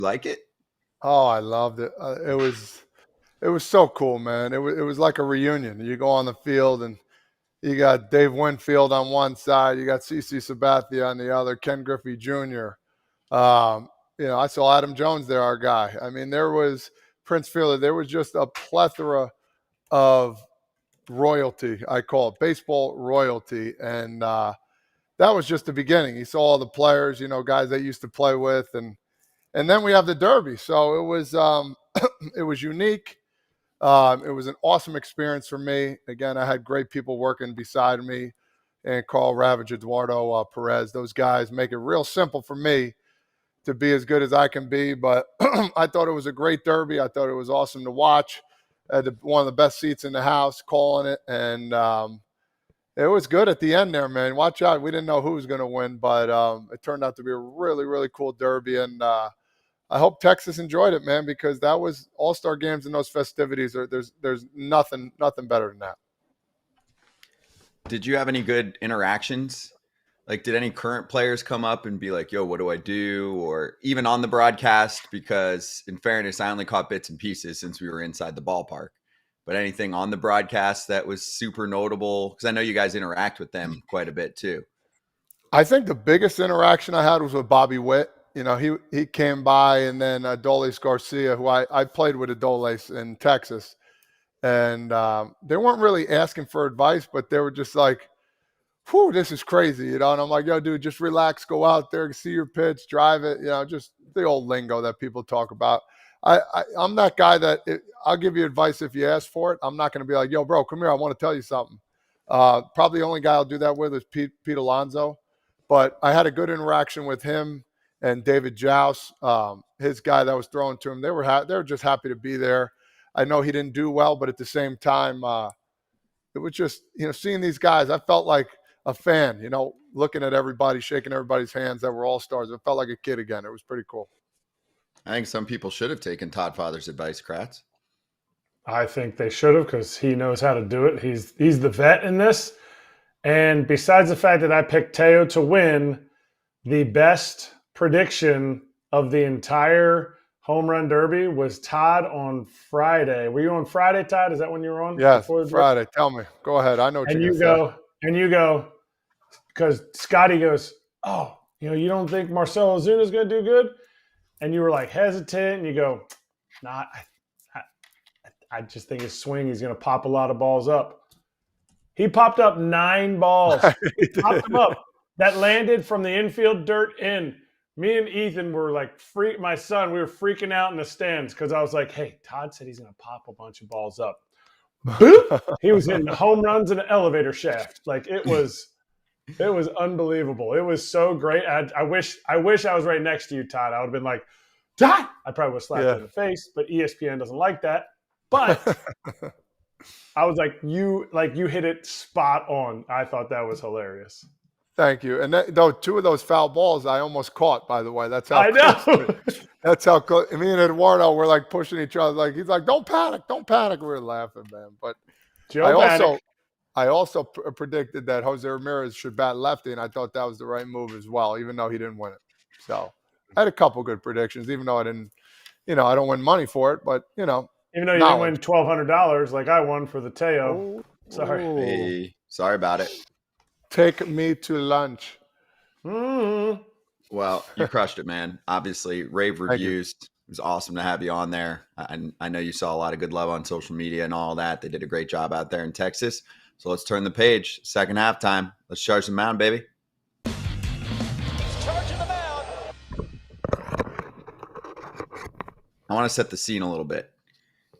Like it? Oh, I loved it. It was so cool, man. It was like a reunion. You go on the field and you got Dave Winfield on one side, you got CC Sabathia on the other, Ken Griffey Jr. I saw Adam Jones there, our guy. I mean, there was Prince Fielder. There was just a plethora of royalty, I call it, baseball royalty. And that was just the beginning. You saw all the players, guys that used to play with. And then we have the Derby. So it was it was unique. It was an awesome experience for me. Again, I had great people working beside me, and Carl Ravage, Eduardo Perez. Those guys make it real simple for me to be as good as I can be. But I thought it was a great Derby. I thought it was awesome to watch. I had one of the best seats in the house calling it. And it was good at the end there, man. Watch out. We didn't know who was going to win, but it turned out to be a really, really cool Derby. And I hope Texas enjoyed it, man, because that was all-star games and those festivities. There's nothing better than that. Did you have any good interactions? Like, did any current players come up and be like, yo, what do I do? Or even on the broadcast, because in fairness, I only caught bits and pieces since we were inside the ballpark. But anything on the broadcast that was super notable? Because I know you guys interact with them quite a bit too. I think the biggest interaction I had was with Bobby Witt. He came by, and then Adolis Garcia, who I played with Adolis in Texas. And they weren't really asking for advice, but they were just like, whew, this is crazy, And I'm like, yo, dude, just relax, go out there, see your pitch, drive it, just the old lingo that people talk about. I'm that guy that I'll give you advice if you ask for it. I'm not going to be like, yo, bro, come here, I want to tell you something. Probably the only guy I'll do that with is Pete Alonso. But I had a good interaction with him and David Joust, his guy that was throwing to him. They were just happy to be there. I know he didn't do well, but at the same time, it was just, seeing these guys, I felt like a fan, looking at everybody, shaking everybody's hands that were all-stars. It felt like a kid again. It was pretty cool. I think some people should have taken Toddfather's advice, Kratz. I think they should have, because he knows how to do it. He's the vet in this. And besides the fact that I picked Teo to win, the best prediction of the entire home run derby was Todd on Friday. Were you on Friday, Todd? Is that when you were on? Yes, Friday. Tell me. Go ahead. I know what you're going to say. And you go, because Scotty goes, oh, you don't think Marcell Ozuna's going to do good? And you were like hesitant, and you go, nah, I just think his swing, he's going to pop a lot of balls up. He popped up 9 balls. He popped them up. That landed from the infield dirt in. Me and Ethan were like, my son, we were freaking out in the stands because I was like, hey, Todd said he's going to pop a bunch of balls up. Boop! He was hitting home runs in an elevator shaft. Like, it was unbelievable. It was so great. I wish I was right next to you, Todd. I would have been like, Todd! I probably would have slapped you in the face, but ESPN doesn't like that. But I was like, you hit it spot on. I thought that was hilarious. Thank you. And though 2 of those foul balls I almost caught, by the way. That's how I know. That's how close. Me and Eduardo were like pushing each other. Like, he's like, don't panic. We were laughing, man. But I also predicted that Jose Ramirez should bat lefty, and I thought that was the right move as well, even though he didn't win it. So I had a couple good predictions, even though I didn't, I don't win money for it, but, Even though you didn't win $1,200 like I won for the Teo. Sorry. Hey, sorry about it. Take me to lunch. Mm-hmm. Well, you crushed it, man. Obviously, rave reviews. It was awesome to have you on there. I know you saw a lot of good love on social media and all that. They did a great job out there in Texas. So let's turn the page. Second half time. Let's charge the mound, baby. Charging the mound. I want to set the scene a little bit.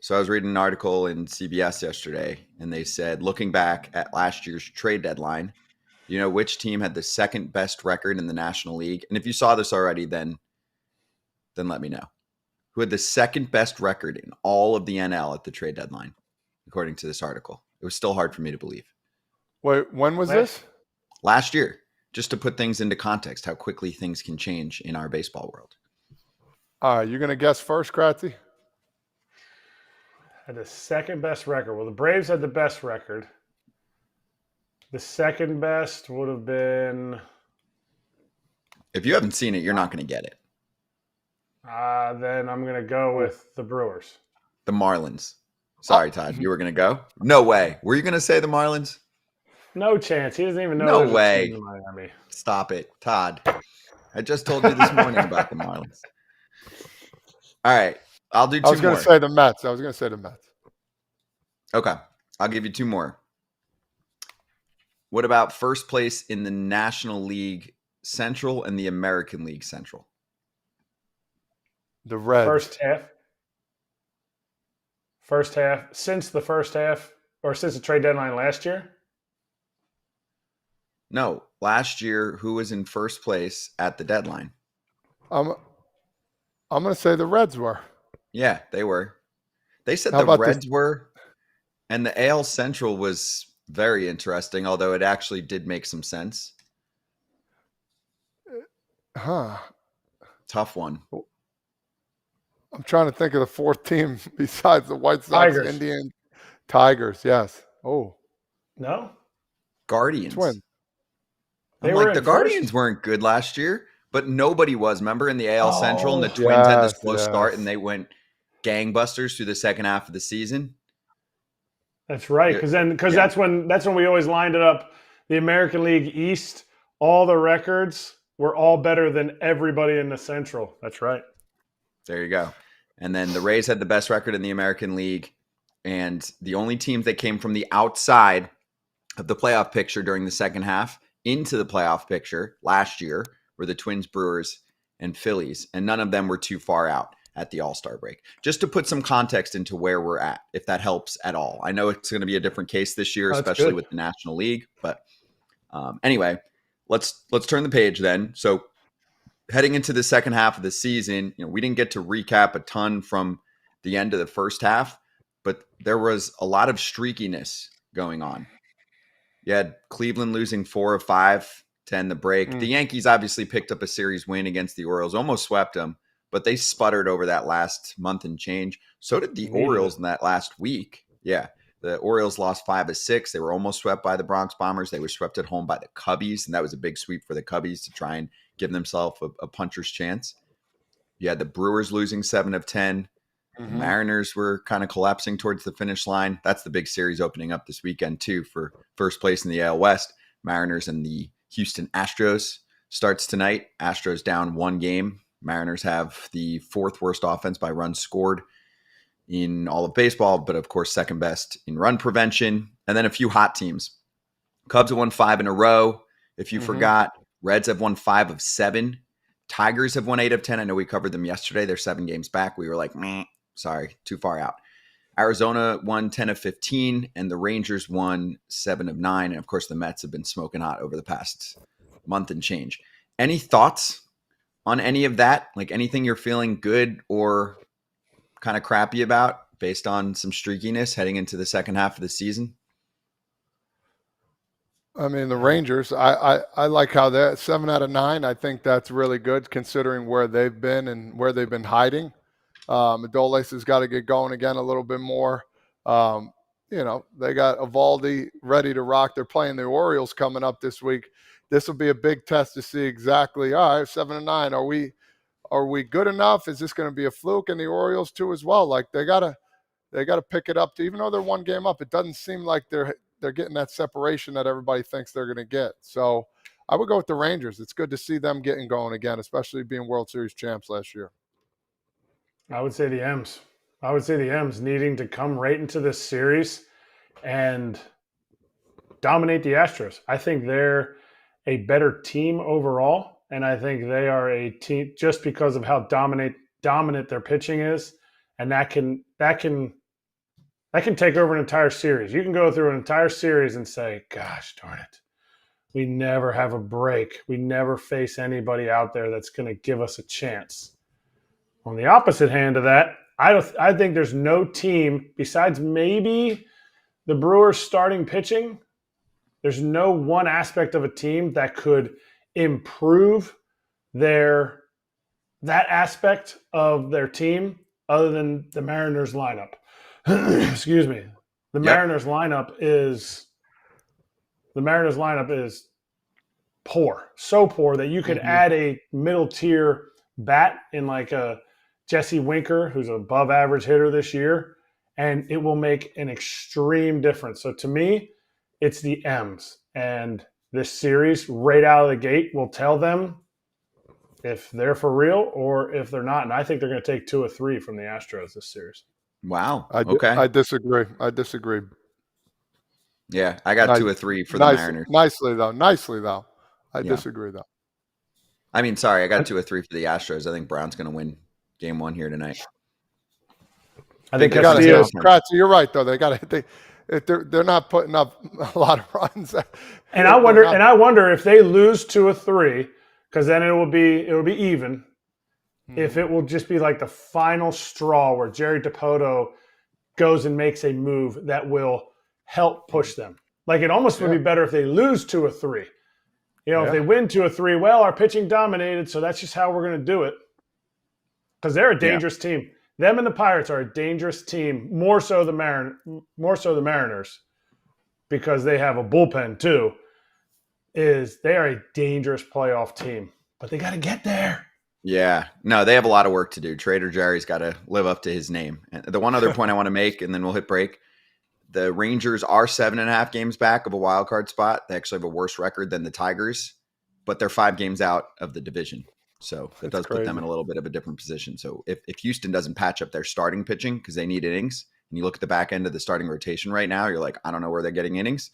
So I was reading an article in CBS yesterday, and they said, looking back at last year's trade deadline, you know which team had the second best record in the National League? And if you saw this already, then let me know. Who had the second best record in all of the NL at the trade deadline, according to this article? It was still hard for me to believe. Wait, when was this? Last year, just to put things into context, how quickly things can change in our baseball world. All right, you're going to guess first, Kratzy? Had the second best record. Well, the Braves had the best record. The second best would have been... If you haven't seen it, you're not going to get it. Then I'm going to go with the Brewers. The Marlins. Sorry, Todd. You were going to go? No way. Were you going to say the Marlins? No chance. He doesn't even know No there's way. a team in Miami. Stop it, Todd. I just told you this morning about the Marlins. All right. I'll do two more. I was going to say the Mets. Okay. I'll give you two more. What about first place in the National League Central and the American League Central? The Reds. First half. Since the first half, or since the trade deadline last year? No. Last year, who was in first place at the deadline? I'm going to say the Reds were. Yeah, they were. They said How the about Reds were, and the AL Central was very interesting, although it actually did make some sense. Huh. Tough one. I'm trying to think of the fourth team besides the White Sox, Tigers. Indians, Tigers. Yes. Oh, No? Guardians. Twins. I'm like, the Guardians weren't good last year, but nobody was. Remember in the AL Central, and the Twins had this slow start, and they went gangbusters through the second half of the season. That's right, because that's when we always lined it up. The American League East, all the records were all better than everybody in the Central. That's right. There you go. And then the Rays had the best record in the American League, and the only teams that came from the outside of the playoff picture during the second half into the playoff picture last year were the Twins, Brewers, and Phillies, and none of them were too far out at the All-Star break. Just to put some context into where we're at, if that helps at all. I know it's going to be a different case this year, especially with the National League, but anyway, let's turn the page then. So heading into the second half of the season, we didn't get to recap a ton from the end of the first half, but there was a lot of streakiness going on. You had Cleveland losing 4 of 5 to end the break. The Yankees obviously picked up a series win against the Orioles, almost swept them, but they sputtered over that last month and change. So did the Orioles in that last week. Yeah, the Orioles lost 5 of 6. They were almost swept by the Bronx Bombers. They were swept at home by the Cubbies, and that was a big sweep for the Cubbies to try and give themselves a puncher's chance. You had the Brewers losing 7 of 10. The Mariners were kind of collapsing towards the finish line. That's the big series opening up this weekend, too, for first place in the AL West. Mariners and the Houston Astros starts tonight. Astros down 1 game. Mariners have the 4th worst offense by runs scored in all of baseball, but of course, second best in run prevention. And then a few hot teams. Cubs have won 5 in a row. If you forgot, Reds have won 5 of 7. Tigers have won 8 of 10. I know we covered them yesterday. They're 7 games back. We were like, meh. Sorry, too far out. Arizona won 10 of 15, and the Rangers won 7 of 9. And, of course, the Mets have been smoking hot over the past month and change. Any thoughts on any of that? Like anything you're feeling good or kind of crappy about based on some streakiness heading into the second half of the season? I mean, the Rangers, I like how they're 7 out of 9. I think that's really good considering where they've been and where they've been hiding. Adolis has got to get going again a little bit more. They got Evaldi ready to rock. They're playing the Orioles coming up this week. This will be a big test to see exactly, all right, 7 and 9. Are we good enough? Is this going to be a fluke? And the Orioles too as well. Like they gotta pick it up. Even though they're 1 game up, it doesn't seem like they're getting that separation that everybody thinks they're going to get. So I would go with the Rangers. It's good to see them getting going again, especially being World Series champs last year. I would say the M's. I would say the M's needing to come right into this series and dominate the Astros. I think they're a better team overall, and I think they are a team just because of how dominant their pitching is, and that can take over an entire series. You can go through an entire series and say, gosh darn it, we never have a break. We never face anybody out there that's going to give us a chance. On the opposite hand of that, I think there's no team besides maybe the Brewers starting pitching. There's no one aspect of a team that could improve that aspect of their team other than the Mariners lineup. Excuse me. The Mariners lineup is poor. So poor that you could add a middle tier bat in like a Jesse Winker, who's an above average hitter this year, and it will make an extreme difference. So to me, it's the M's. And this series right out of the gate will tell them if they're for real or if they're not. And I think they're going to take 2 or 3 from the Astros this series. Wow. Okay. I disagree. Yeah, I got 2 or 3 for the Mariners. Nicely, though. I disagree, though. I mean, sorry, I got 2 or 3 for the Astros. I think Braun's going to win Game 1 here tonight. I think Kratz, you're right, though. They're not putting up a lot of runs. And I wonder if they lose 2 or 3, because then it will be even. If it will just be like the final straw where Jerry Dipoto goes and makes a move that will help push them. Like, it almost would be better if they lose 2 or 3. If they win 2 or 3, well, our pitching dominated, so that's just how we're going to do it. Because they're a dangerous team. Them and the Pirates are a dangerous team, more so the Mariners, because they have a bullpen too. They are a dangerous playoff team, but they got to get there. Yeah, no, they have a lot of work to do. Trader Jerry's got to live up to his name. And the one other point I want to make, and then we'll hit break. The Rangers are 7.5 games back of a wild card spot. They actually have a worse record than the Tigers, but they're 5 games out of the division. So that does put them in a little bit of a different position. So if Houston doesn't patch up their starting pitching because they need innings, and you look at the back end of the starting rotation right now, you're like, I don't know where they're getting innings.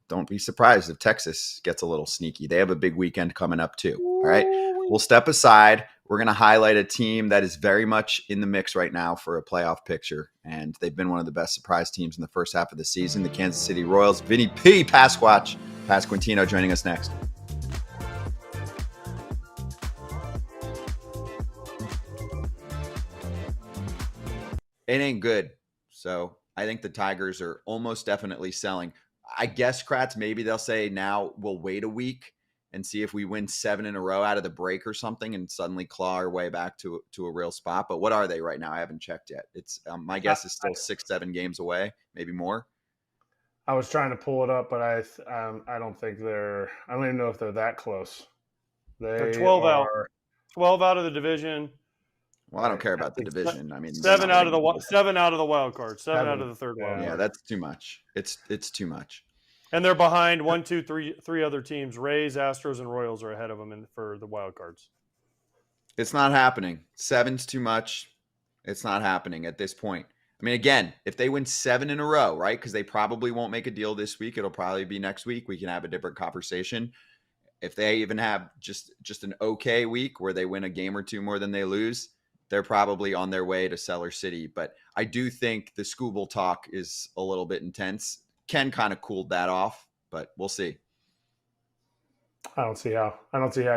Don't be surprised if Texas gets a little sneaky. They have a big weekend coming up too. All right. We'll step aside. We're going to highlight a team that is very much in the mix right now for a playoff picture. And they've been one of the best surprise teams in the first half of the season, the Kansas City Royals. Vinnie Pasquantino joining us next. It ain't good. So I think the Tigers are almost definitely selling. I guess, Kratz, maybe they'll say now we'll wait a week and see if we win 7 in a row out of the break or something and suddenly claw our way back to a real spot. But what are they right now? I haven't checked yet. It's my guess is still 6-7 games away, maybe more. I was trying to pull it up, but I don't think I don't even know if they're that close. They're 12 out. 12 out of the division. Well, I don't care about the division. I mean, 7 out of the wild card, 7 out of the third wild card. Yeah, that's too much. It's too much. And they're behind 1, 2, 3 other teams. Rays, Astros, and Royals are ahead of them for the wild cards. It's not happening. 7's too much. It's not happening at this point. I mean, again, if they win 7 in a row, right? Because they probably won't make a deal this week. It'll probably be next week. We can have a different conversation. If they even have just an okay week where they win a game or 2 more than they lose, they're probably on their way to Cellar City. But I do think the Scooble talk is a little bit intense. Ken kind of cooled that off, but we'll see. I don't see how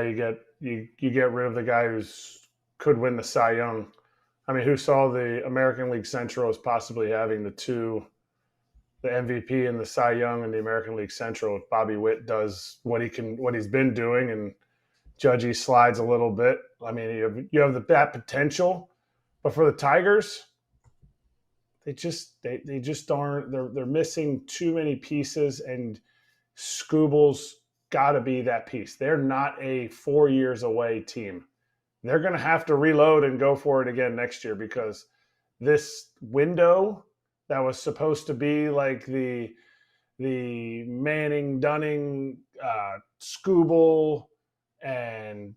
you get rid of the guy who's could win the Cy Young. I mean, who saw the American League Central as possibly having the MVP and the Cy Young in the American League Central. If Bobby Witt does what he's been doing, and Judgy slides a little bit. I mean, you have that potential, but for the Tigers, they just aren't. They're missing too many pieces, and Scooble's got to be that piece. They're not a 4 years away team. They're going to have to reload and go for it again next year, because this window that was supposed to be like the Manning, Dunning, Scooble, and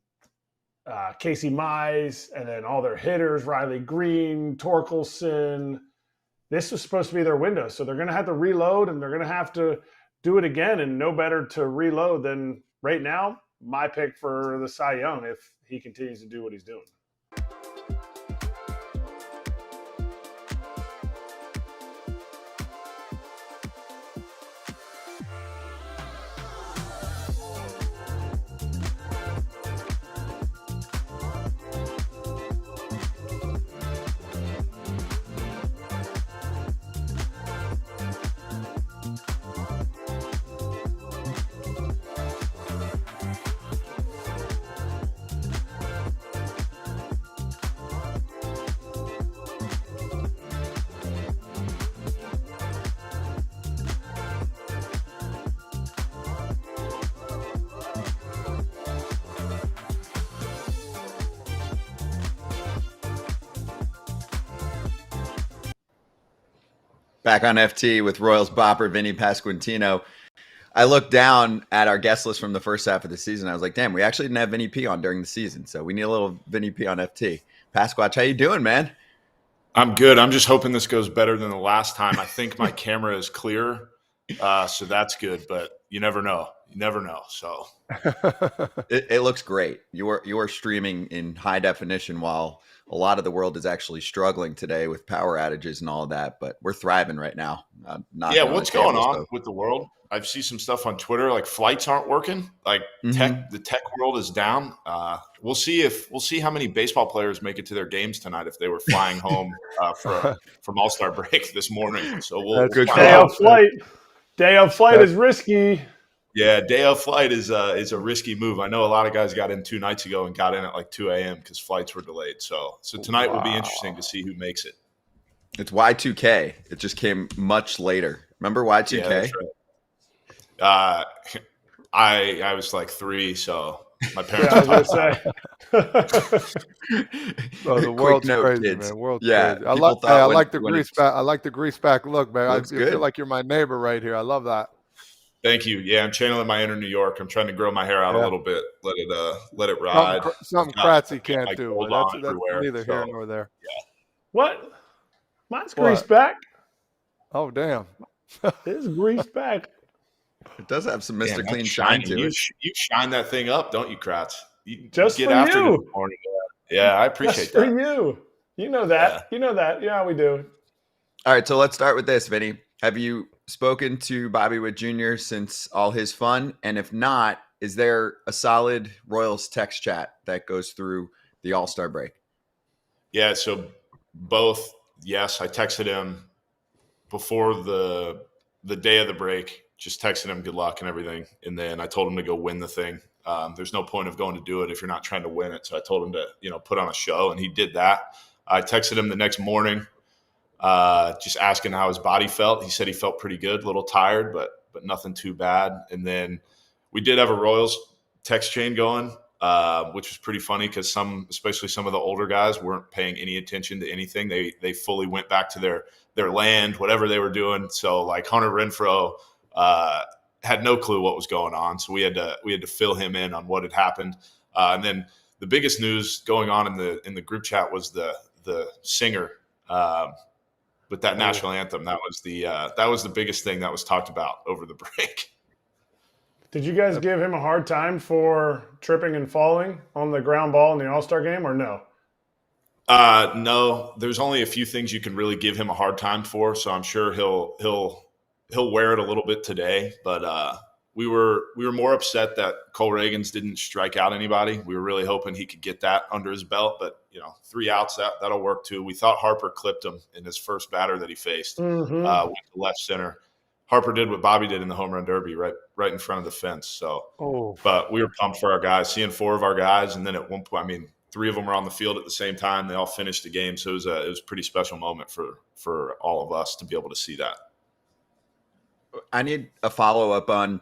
Casey Mize, and then all their hitters, Riley Green, Torkelson. This was supposed to be their window. So they're going to have to reload, and they're going to have to do it again, and no better to reload than right now, my pick for the Cy Young if he continues to do what he's doing. Back on FT with Royals bopper Vinnie Pasquantino. I looked down at our guest list from the first half of the season. I was like, damn, we actually didn't have Vinnie P on during the season. So we need a little Vinnie P on FT. Pasquatch, how you doing, man? I'm good. I'm just hoping this goes better than the last time. I think my camera is clear, so that's good. But you never know. You never know. So it looks great. You are streaming in high definition while a lot of the world is actually struggling today with power outages and all of that. But we're thriving right now. What's going on with the world? I see some stuff on Twitter, like flights aren't working. Like the tech world is down. We'll see how many baseball players make it to their games tonight if they were flying home from All-Star break this morning. So we'll day of flight. Day of flight is risky. Yeah, day of flight is a risky move. I know a lot of guys got in 2 nights ago and got in at like 2 a.m. because flights were delayed. So tonight will be interesting to see who makes it. It's Y2K. It just came much later. Remember Y2K? Yeah, that's right. I was like 3, so my parents. I was gonna say. The world's crazy, kids. man. World's Yeah, crazy. I like the grease back. I like the grease back look, man. I good. feel like you're my neighbor right here. I love that. Thank you. Yeah, I'm channeling my inner New York. I'm trying to grow my hair out a little bit. Let it ride. Something Kratzy can't do. Gold That's everywhere, neither here nor there. Yeah. What? Mine's greased back. Oh, damn. It is greased back. It does have some Mr. Damn, Clean shine to it. You shine that thing up, don't you, Kratz? Just get for after you. it in the morning. Yeah, I appreciate that. For you. You know that. Yeah. You know that. Yeah, we do. All right, so let's start with this, Vinny. Have you spoken to Bobby Witt Jr. since all his fun? And if not, is there a solid Royals text chat that goes through the All-Star break? Yeah, so both, yes. I texted him before the day of the break, just texted him good luck and everything. And then I told him to go win the thing. There's no point of going to do it if you're not trying to win it. So I told him to, put on a show, and he did that. I texted him the next morning, just asking how his body felt. He said he felt pretty good, a little tired, but nothing too bad. And then we did have a Royals text chain going, which was pretty funny because especially some of the older guys, weren't paying any attention to anything. They fully went back to their land, whatever they were doing. So like Hunter Renfroe had no clue what was going on, so we had to fill him in on what had happened. And then the biggest news going on in the group chat was the singer with that national anthem. That was the biggest thing that was talked about over the break. Did you guys give him a hard time for tripping and falling on the ground ball in the All-Star game, or no? No, there's only a few things you can really give him a hard time for. So I'm sure he'll wear it a little bit today. But we were more upset that Cole Reagans didn't strike out anybody. We were really hoping he could get that under his belt. But 3 outs, that'll work too. We thought Harper clipped him in his first batter that he faced. Went to left center. Harper did what Bobby did in the home run derby, right in front of the fence. So, But we were pumped for our guys, seeing 4 of our guys, and then at one point, 3 of them were on the field at the same time. They all finished the game, so it was a pretty special moment for all of us to be able to see that. I need a follow-up on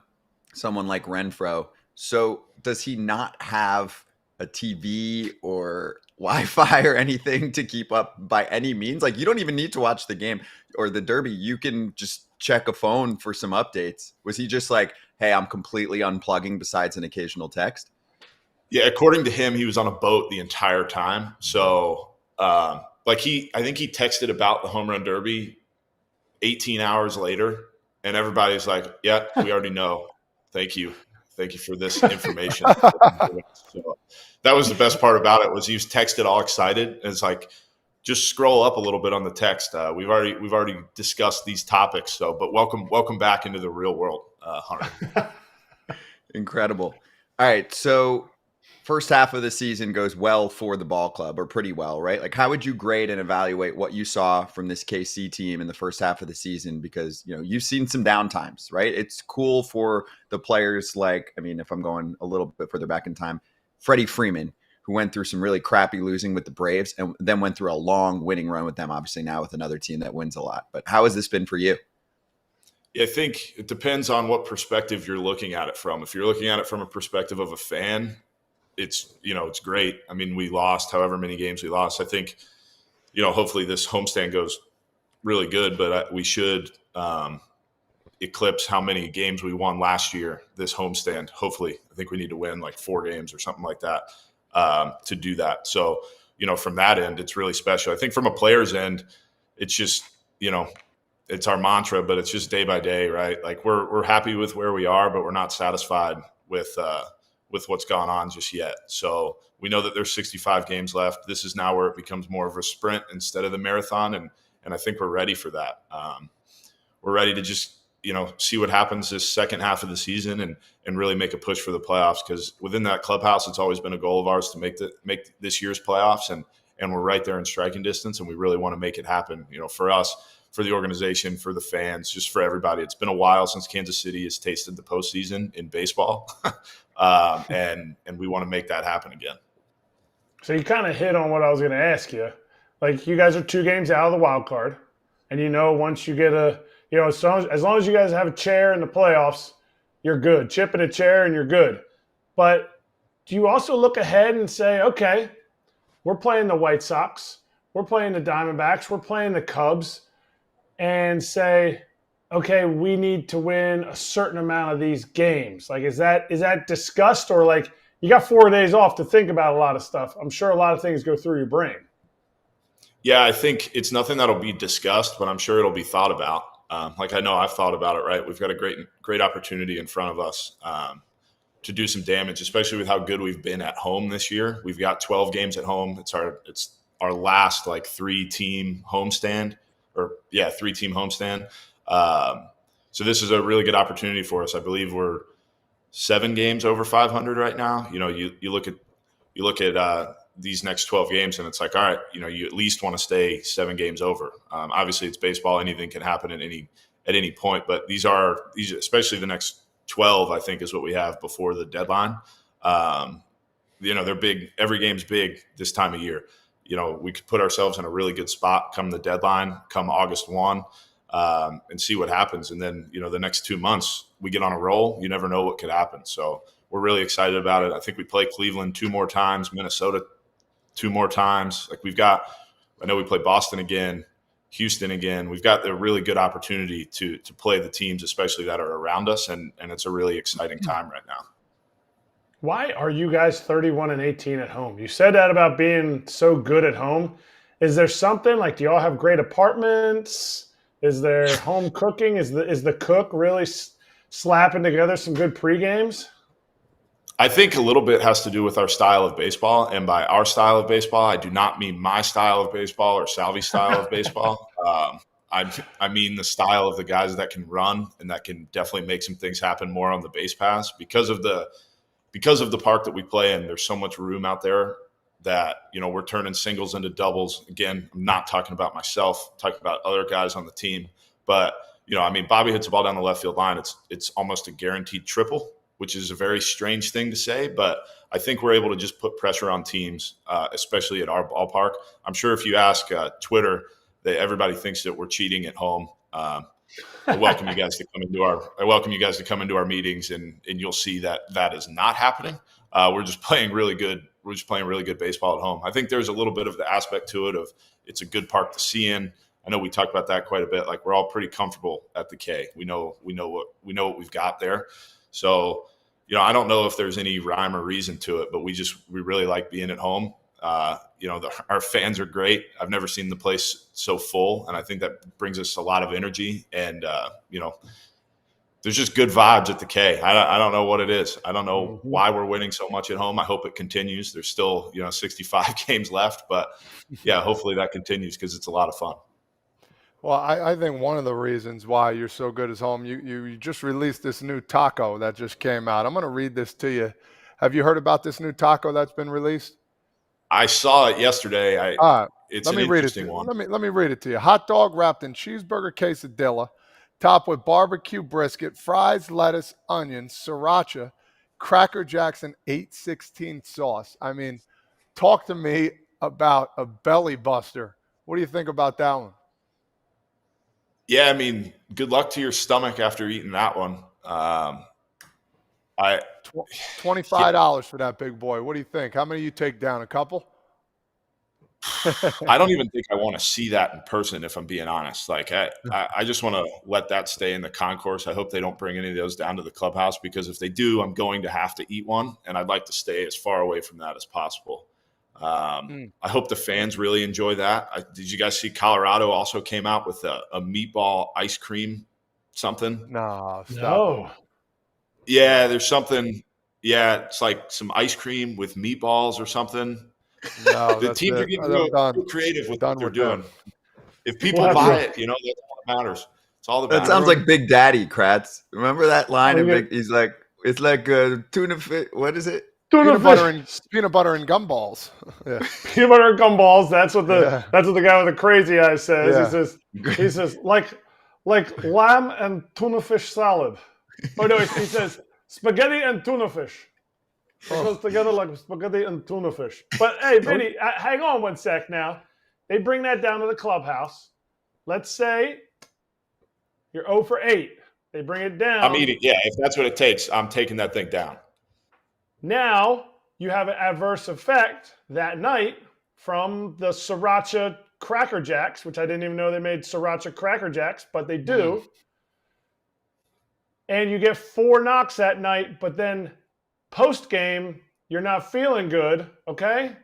someone like Renfroe. So does he not have a TV or Wi-Fi or anything to keep up by any means? Like, you don't even need to watch the game or the derby. You can just check a phone for some updates. Was he just like, hey, I'm completely unplugging besides an occasional text? Yeah, according to him, he was on a boat the entire time. So, I think he texted about the home run derby 18 hours later, and everybody's like, yeah, we already know. Thank you for this information. So that was the best part about it, was he was texted all excited. And it's like, just scroll up a little bit on the text. We've already discussed these topics. So, but welcome back into the real world, Hunter. Incredible. All right, so first half of the season goes well for the ball club, or pretty well, right? Like, how would you grade and evaluate what you saw from this KC team in the first half of the season? Because, you've seen some downtimes, right? It's cool for the players like, if I'm going a little bit further back in time, Freddie Freeman, who went through some really crappy losing with the Braves and then went through a long winning run with them, obviously now with another team that wins a lot. But how has this been for you? Yeah, I think it depends on what perspective you're looking at it from. If you're looking at it from a perspective of a fan, it's great. We lost however many games we lost. I think, hopefully this homestand goes really good, but we should eclipse how many games we won last year this homestand. Hopefully, I think we need to win like 4 games or something like that to do that. So, from that end, it's really special. I think from a player's end, it's just, it's our mantra, but it's just day by day, right? Like we're happy with where we are, but we're not satisfied with what's gone on just yet. So we know that there's 65 games left. This is now where it becomes more of a sprint instead of the marathon, and I think we're ready for that. We're ready to just see what happens this second half of the season and really make a push for the playoffs, because within that clubhouse, it's always been a goal of ours to make this year's playoffs, and we're right there in striking distance, and we really want to make it happen. For us, for the organization, for the fans, just for everybody. It's been a while since Kansas City has tasted the postseason in baseball, and we want to make that happen again. So you kind of hit on what I was going to ask you. Like, you guys are 2 games out of the wild card, and once you get as long as you guys have a chair in the playoffs, you're good. Chip in a chair and you're good. But do you also look ahead and say, okay, we're playing the White Sox, we're playing the Diamondbacks, we're playing the Cubs, and say, okay, we need to win a certain amount of these games? Like, is that discussed, or like you got 4 days off to think about a lot of stuff? I'm sure a lot of things go through your brain. Yeah, I think it's nothing that'll be discussed, but I'm sure it'll be thought about. I know I've thought about it, right? We've got a great opportunity in front of us to do some damage, especially with how good we've been at home this year. We've got 12 games at home. It's our last 3-team homestand. 3-team homestand. So this is a really good opportunity for us. I believe we're 7 games over 500 right now. You look at these next 12 games, and it's like, all right, you at least want to stay 7 games over. Obviously, it's baseball; anything can happen at any point. But these, especially the next 12, I think, is what we have before the deadline. They're big. Every game's big this time of year. We could put ourselves in a really good spot come the deadline, come August 1, and see what happens. And then, the next 2 months, we get on a roll. You never know what could happen. So we're really excited about it. I think we play Cleveland 2 more times, Minnesota 2 more times. I know we play Boston again, Houston again. We've got a really good opportunity to play the teams, especially that are around us. And it's a really exciting time right now. Why are you guys 31-18 at home? You said that about being so good at home. Is there something, like, do y'all have great apartments? Is there home cooking? Is the cook really slapping together some good pre-games? I think a little bit has to do with our style of baseball. And by our style of baseball, I do not mean my style of baseball or Salvy's style of baseball. I mean the style of the guys that can run and that can definitely make some things happen more on the base paths. Because of the park that we play in, there's so much room out there that, we're turning singles into doubles. Again, I'm not talking about myself, I'm talking about other guys on the team. But, Bobby hits the ball down the left field line. It's almost a guaranteed triple, which is a very strange thing to say, but I think we're able to just put pressure on teams, especially at our ballpark. I'm sure if you ask Twitter, that everybody thinks that we're cheating at home. I welcome you guys to come into our meetings, and you'll see that is not happening. We're just playing really good. We're just playing really good baseball at home. I think there's a little bit of the aspect to it of it's a good park to see in. I know we talked about that quite a bit. Like, we're all pretty comfortable at the K. We know what we've got there. So, I don't know if there's any rhyme or reason to it, but we really like being at home. Our fans are great. I've never seen the place so full, and I think that brings us a lot of energy. And there's just good vibes at the K. I don't know what it is. I don't know why we're winning so much at home. I hope it continues. There's still 65 games left, but yeah, hopefully that continues because it's a lot of fun. Well, I think one of the reasons why you're so good at home, you just released this new taco that just came out. I'm going to read this to you. Have you heard about this new taco that's been released? I saw it yesterday. It's an interesting one. Let me read it to you. Hot dog wrapped in cheeseburger quesadilla, topped with barbecue brisket, fries, lettuce, onions, sriracha, Cracker Jacks, and 816 sauce. Talk to me about a belly buster. What do you think about that one? Yeah, good luck to your stomach after eating that one. $25 for that big boy. What do you think? How many you take down? A couple? I don't even think I want to see that in person, if I'm being honest. Like, I just want to let that stay in the concourse. I hope they don't bring any of those down to the clubhouse, because if they do, I'm going to have to eat one, and I'd like to stay as far away from that as possible. I hope the fans really enjoy that. Did you guys see Colorado also came out with a meatball ice cream something? No, stop. No. Yeah, there's something. Yeah, it's like some ice cream with meatballs or something. No, The that's teams are it. getting I'm real done. creative with Done what they're with them. doing. If people We'll have buy to- it, you know, that's all that matters. It's all that That matters. sounds like Big Daddy, Kratz. Remember that line? Oh, in yeah. Big, he's like, it's like tuna fish. What is it? Tuna Peanut butter and gumballs. Yeah. Peanut butter and gumballs. That's what the Yeah. that's what the guy with the crazy eyes says. Yeah. He says like lamb and tuna fish salad. Oh no, he says spaghetti and tuna fish. It goes together like spaghetti and tuna fish. But hey, Vinny, hang on one sec now. They bring that down to the clubhouse. Let's say you're 0 for 8. They bring it down. I'm eating. Yeah, if that's what it takes, I'm taking that thing down. Now you have an adverse effect that night from the Sriracha Cracker Jacks, which I didn't even know they made Sriracha Cracker Jacks, but they do. And you get 4 knocks that night, but then post-game, you're not feeling good, okay?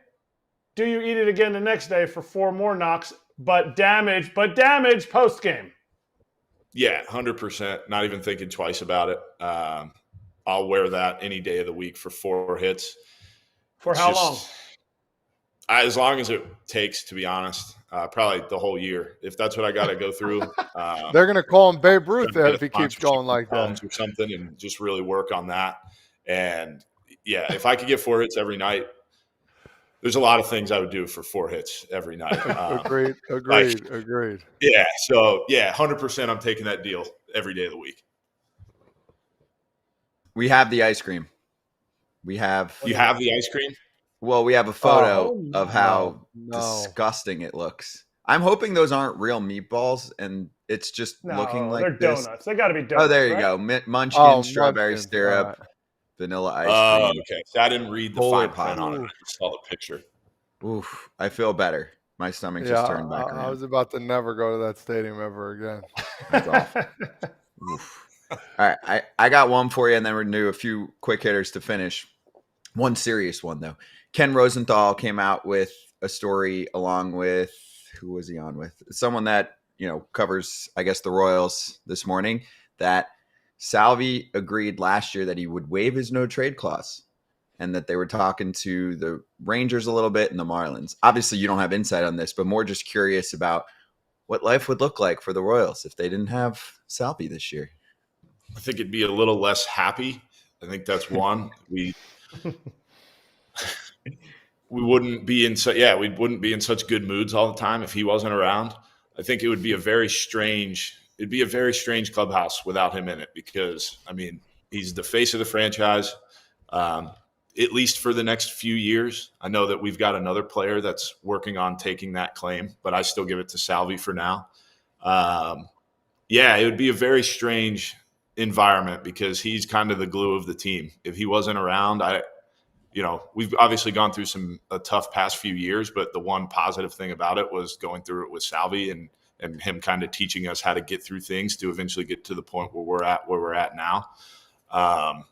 Do you eat it again the next day for 4 more knocks, but damage post-game? Yeah, 100%. Not even thinking twice about it. I'll wear that any day of the week for 4 hits. For how long? As long as it takes, to be honest. Probably the whole year. If that's what I got to go through. They're going to call him Babe Ruth if he keeps going like that. Or something, and just really work on that. And, yeah, if I could get 4 hits every night, there's a lot of things I would do for 4 hits every night. Agreed. Yeah, so, yeah, 100% I'm taking that deal every day of the week. We have the ice cream. You have the ice cream? Well, we have a photo of how disgusting it looks. I'm hoping those aren't real meatballs, and it's just looking like they're this. donuts. They got to be donuts. Oh, there you right? go. Munchkin, strawberry Munchkin. syrup, Right. vanilla ice cream. Okay. So I didn't read the Polar fine print on it. I just saw the picture. Oof, I feel better. My stomach just turned back around. I was about to never go to that stadium ever again. That's awful. Oof. All right, I got one for you, and then we're going to do a few quick hitters to finish. One serious one, though. Ken Rosenthal came out with a story along with, who was he on with? Someone that, covers, I guess, the Royals this morning, that Salvi agreed last year that he would waive his no-trade clause, and that they were talking to the Rangers a little bit and the Marlins. Obviously, you don't have insight on this, but more just curious about what life would look like for the Royals if they didn't have Salvi this year. I think it'd be a little less happy. I think that's one. We wouldn't be in we wouldn't be in such good moods all the time if he wasn't around. I think it would be a very strange clubhouse without him in it, because he's the face of the franchise, at least for the next few years. I know that we've got another player that's working on taking that claim, but I still give it to Salvi for now. It would be a very strange environment because he's kind of the glue of the team. If he wasn't around, we've obviously gone through a tough past few years, but the one positive thing about it was going through it with Salvi and him kind of teaching us how to get through things to eventually get to the point where we're at now. I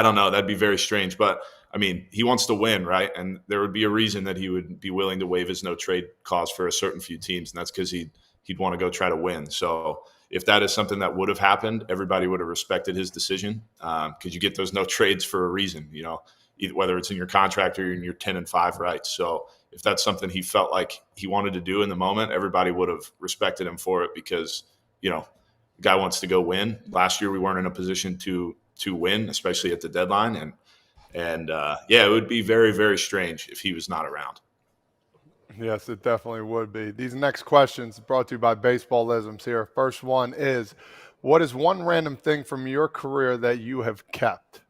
don't know. That'd be very strange, but he wants to win, right? And there would be a reason that he would be willing to waive his no trade clause for a certain few teams, and that's because he'd want to go try to win. So if that is something that would have happened, everybody would have respected his decision, because you get those no trades for a reason, whether it's in your contract or in your 10-5 rights. So if that's something he felt like he wanted to do in the moment, everybody would have respected him for it, because, the guy wants to go win. Last year, we weren't in a position to win, especially at the deadline. And it would be very, very strange if he was not around. Yes, it definitely would be. These next questions brought to you by Baseballisms here. First one is, what is one random thing from your career that you have kept?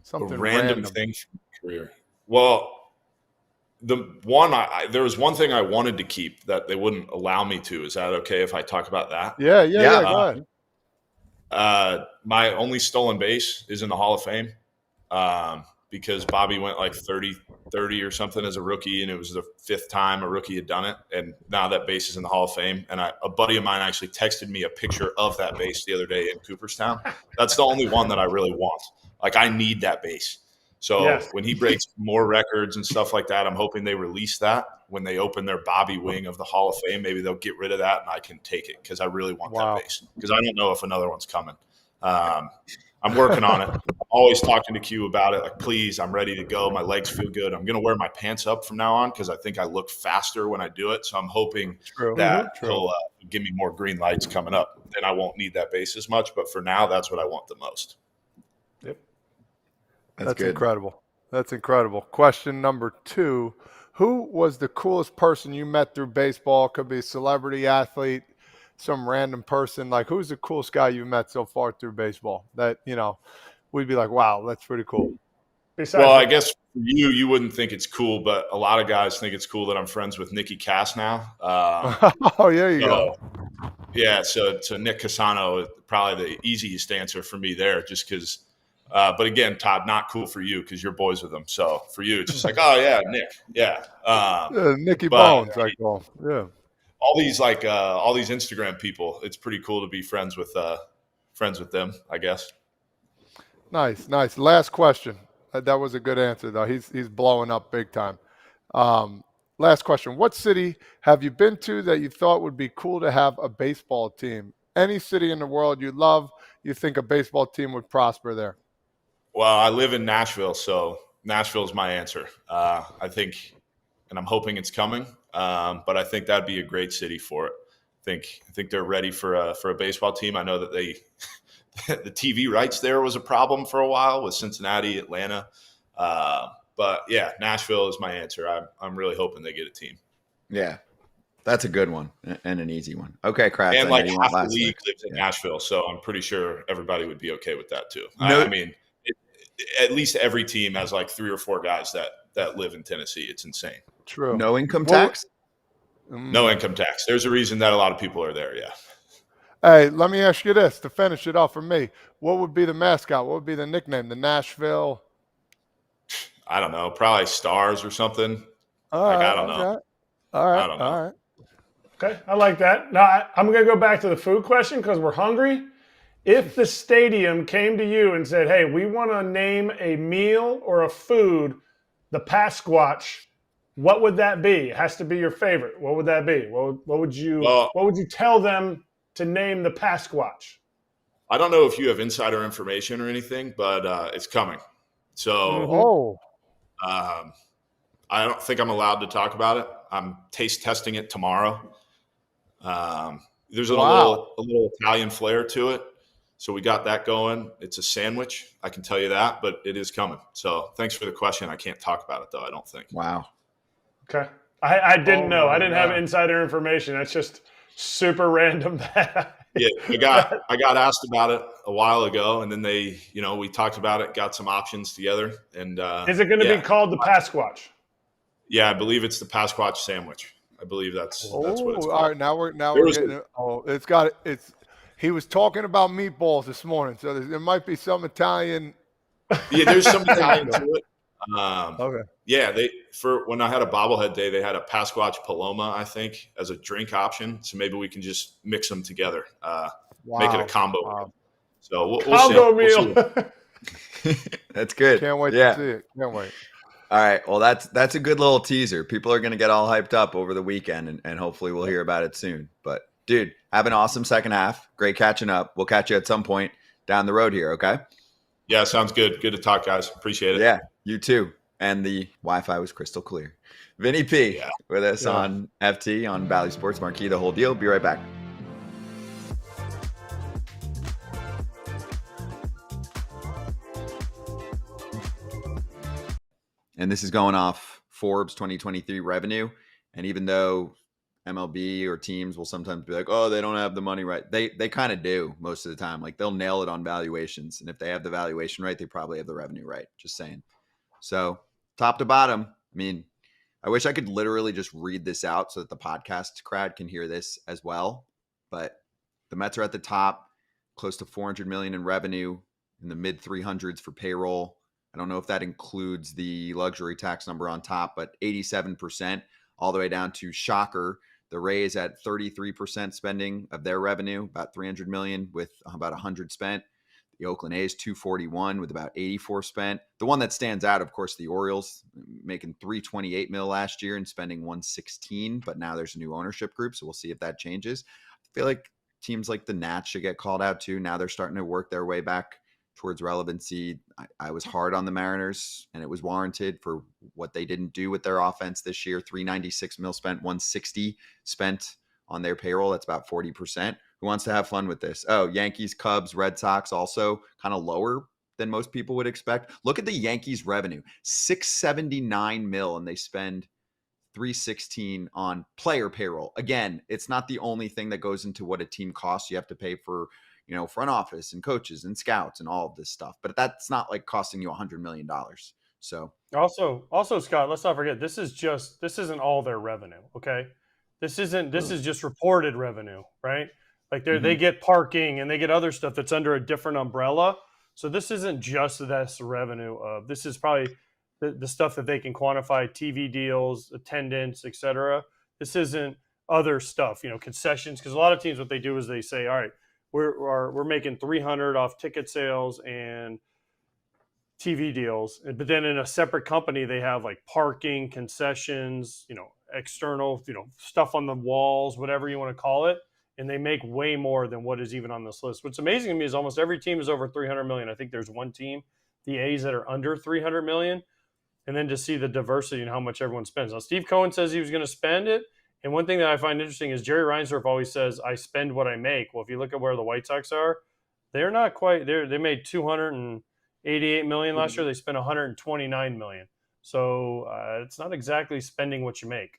Something a random thing from your career. Well, there was one thing I wanted to keep that they wouldn't allow me to. Is that okay if I talk about that? Yeah, go ahead. My only stolen base is in the Hall of Fame. because Bobby went like 30 or something as a rookie, and it was the 5th time a rookie had done it. And now that base is in the Hall of Fame. And a buddy of mine actually texted me a picture of that base the other day in Cooperstown. That's the only one that I really want. Like, I need that base. So Yes. when he breaks more records and stuff like that, I'm hoping they release that when they open their Bobby wing of the Hall of Fame. Maybe they'll get rid of that and I can take it because I really want that base, because I don't know if another one's coming. I'm working on it. I'm always talking to Q about it. Like, please, I'm ready to go. My legs feel good. I'm going to wear my pants up from now on because I think I look faster when I do it. So I'm hoping that he'll give me more green lights coming up. Then I won't need that base as much. But for now, that's what I want the most. Yep. That's incredible. That's incredible. Question number 2. Who was the coolest person you met through baseball? Could be a celebrity, athlete, some random person. Like, who's the coolest guy you met so far through baseball that, we'd be like, wow, that's pretty cool. Well, I guess for you wouldn't think it's cool, but a lot of guys think it's cool that I'm friends with Nicky Cass now. Oh, yeah, you go. Yeah, so Nick Casano is probably the easiest answer for me there, just because but again, Todd, not cool for you because you're boys with him. So for you, it's just like, oh yeah, Nick, yeah, Nicky Bones, I call him. Yeah. All these Instagram people, it's pretty cool to be friends with them, I guess. Nice. Last question. That was a good answer, though. He's blowing up big time. Last question. What city have you been to that you thought would be cool to have a baseball team? Any city in the world you love, you think a baseball team would prosper there? Well, I live in Nashville, so Nashville is my answer. I think, and I'm hoping it's coming, but I think that'd be a great city for it. I think they're ready for a baseball team. I know that the TV rights there was a problem for a while with Cincinnati, Atlanta, but yeah, Nashville is my answer. I'm really hoping they get a team. Yeah, that's a good one and an easy one. Okay, Kratz. And like half the league lives in Nashville, so I'm pretty sure everybody would be okay with that too. No. I mean, at least every team has like 3 or 4 guys that live in Tennessee. It's insane. True. No income tax? No income tax. There's a reason that a lot of people are there, yeah. Hey, let me ask you this to finish it off for me. What would be the mascot? What would be the nickname? The Nashville? I don't know. Probably Stars or something. I don't know. All right. I don't know. All right. Okay, I like that. Now, I'm going to go back to the food question because we're hungry. If the stadium came to you and said, hey, we want to name a meal or a food the Pasquatch, what would that be? It has to be your favorite. What would that be? What would you tell them to name the Pasquatch? I don't know if you have insider information or anything, but it's coming. So I don't think I'm allowed to talk about it. I'm taste testing it tomorrow. There's a little Italian flair to it. So we got that going. It's a sandwich, I can tell you that, but it is coming. So thanks for the question. I can't talk about it, though, I don't think. Wow. Okay. I didn't know. I didn't have insider information. That's just super random. Yeah, I got asked about it a while ago, and then we talked about it, got some options together. And is it going to be called the Pasquatch? Yeah, I believe it's the Pasquatch sandwich. I believe that's what it's called. All right, now we're getting it. He was talking about meatballs this morning, so there might be some Italian. Yeah, there's some Italian to it. Okay. Yeah, when I had a bobblehead day, they had a Pasquatch Paloma, I think, as a drink option. So maybe we can just mix them together, make it a combo. Wow. So we'll combo see. meal. That's good. Can't wait to see it. Can't wait. All right. Well, that's a good little teaser. People are going to get all hyped up over the weekend, and hopefully we'll hear about it soon. But, dude, have an awesome second half. Great catching up. We'll catch you at some point down the road here, okay? Yeah, sounds good. Good to talk, guys. Appreciate it. Yeah, you too. And the Wi-Fi was crystal clear. Vinnie P with us on FT on Valley Sports Marquee, the whole deal. Be right back. And this is going off Forbes 2023 revenue. And even though MLB or teams will sometimes be like, oh, they don't have the money right. They kind of do most of the time. Like, they'll nail it on valuations. And if they have the valuation right, they probably have the revenue right. Just saying. So top to bottom, I mean, I wish I could literally just read this out so that the podcast crowd can hear this as well. But the Mets are at the top, close to $400 million in revenue, in the mid 300s for payroll. I don't know if that includes the luxury tax number on top, but 87%, all the way down to shocker. The Rays at 33% spending of their revenue, about $300 million with about $100 spent. The Oakland A's 241 with about 84 spent. The one that stands out, of course, the Orioles making $328 million last year and spending 116, but now there's a new ownership group, so we'll see if that changes. I feel like teams like the Nats should get called out too. Now they're starting to work their way back towards relevancy. I was hard on the Mariners, and it was warranted for what they didn't do with their offense this year. $396 million spent, 160 spent on their payroll. That's about 40%. Who wants to have fun with this? Oh, Yankees, Cubs, Red Sox also kind of lower than most people would expect. Look at the Yankees revenue, $679 million, and they spend $316 on player payroll. Again, it's not the only thing that goes into what a team costs. You have to pay for, front office and coaches and scouts and all of this stuff. But that's not like costing you $100 million. So also, Scott, let's not forget, this isn't all their revenue. Okay. This is just reported revenue, right? Like they get parking and they get other stuff that's under a different umbrella. So this isn't just this revenue of, this is probably the stuff that they can quantify, TV deals, attendance, et cetera. This isn't other stuff, concessions. Because a lot of teams, what they do is they say, all right, we're making 300 off ticket sales and TV deals. But then in a separate company, they have like parking, concessions, external, stuff on the walls, whatever you want to call it. And they make way more than what is even on this list. What's amazing to me is almost every team is over 300 million. I think there's one team, the A's, that are under 300 million. And then to see the diversity and how much everyone spends. Now, Steve Cohen says he was going to spend it. And one thing that I find interesting is Jerry Reinsdorf always says, I spend what I make. Well, if you look at where the White Sox are, they're not quite there. They made $288 million last year. They spent $129 million. So it's not exactly spending what you make.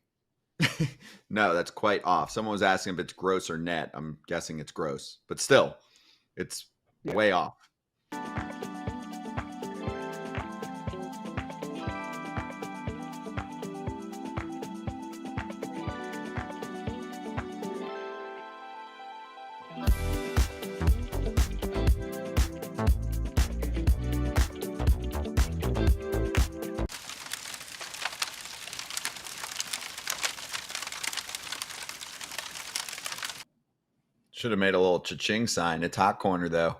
No, that's quite off. Someone was asking if it's gross or net. I'm guessing it's gross, but still, it's way off. Should have made a little cha-ching sign. A top corner, though.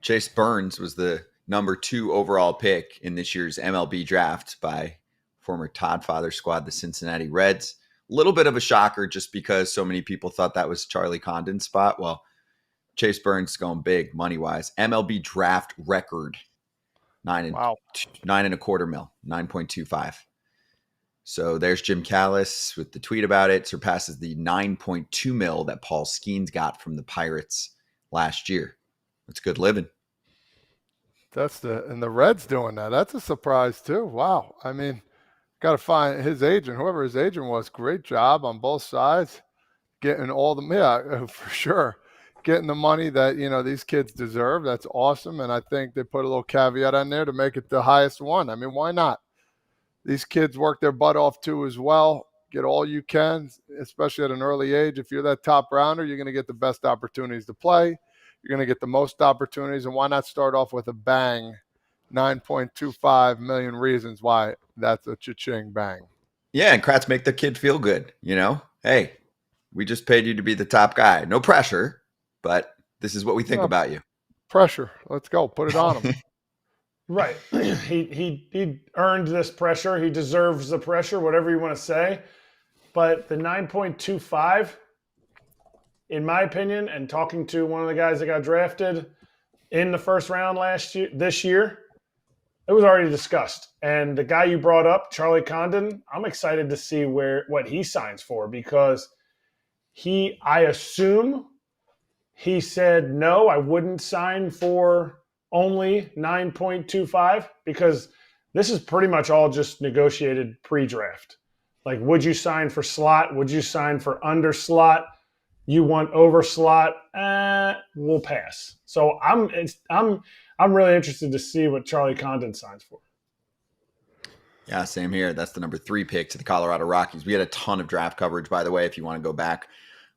Chase Burns was the number 2 overall pick in this year's MLB draft by former Toddfather squad, the Cincinnati Reds. A little bit of a shocker just because so many people thought that was Charlie Condon's spot. Well, Chase Burns is going big money-wise. MLB draft record, $9.25 million, 9.25. So there's Jim Callis with the tweet about it. Surpasses the $9.2 million that Paul Skeens got from the Pirates last year. That's good living. And the Reds doing that. That's a surprise too. Wow. I mean, got to find his agent, whoever his agent was. Great job on both sides, getting all the for sure, getting the money that these kids deserve. That's awesome, and I think they put a little caveat on there to make it the highest one. I mean, why not? These kids work their butt off too as well. Get all you can, especially at an early age. If you're that top rounder, you're going to get the best opportunities to play. You're going to get the most opportunities, and why not start off with a bang? 9.25 million reasons why that's a cha-ching bang. Yeah, and Kratz, make the kid feel good. Hey, we just paid you to be the top guy. No pressure, but this is what we think about you. Pressure. Let's go. Put it on him. Right. He earned this pressure. He deserves the pressure, whatever you want to say. But the 9.25, in my opinion, and talking to one of the guys that got drafted in the first round this year, it was already discussed. And the guy you brought up, Charlie Condon, I'm excited to see what he signs for, because I assume he said, no, I wouldn't sign for only 9.25, because this is pretty much all just negotiated pre-draft. Like, would you sign for slot? Would you sign for under slot? You want over slot? We'll pass. So I'm really interested to see what Charlie Condon signs for. Yeah, same here. That's the number 3 pick to the Colorado Rockies. We had a ton of draft coverage, by the way, if you want to go back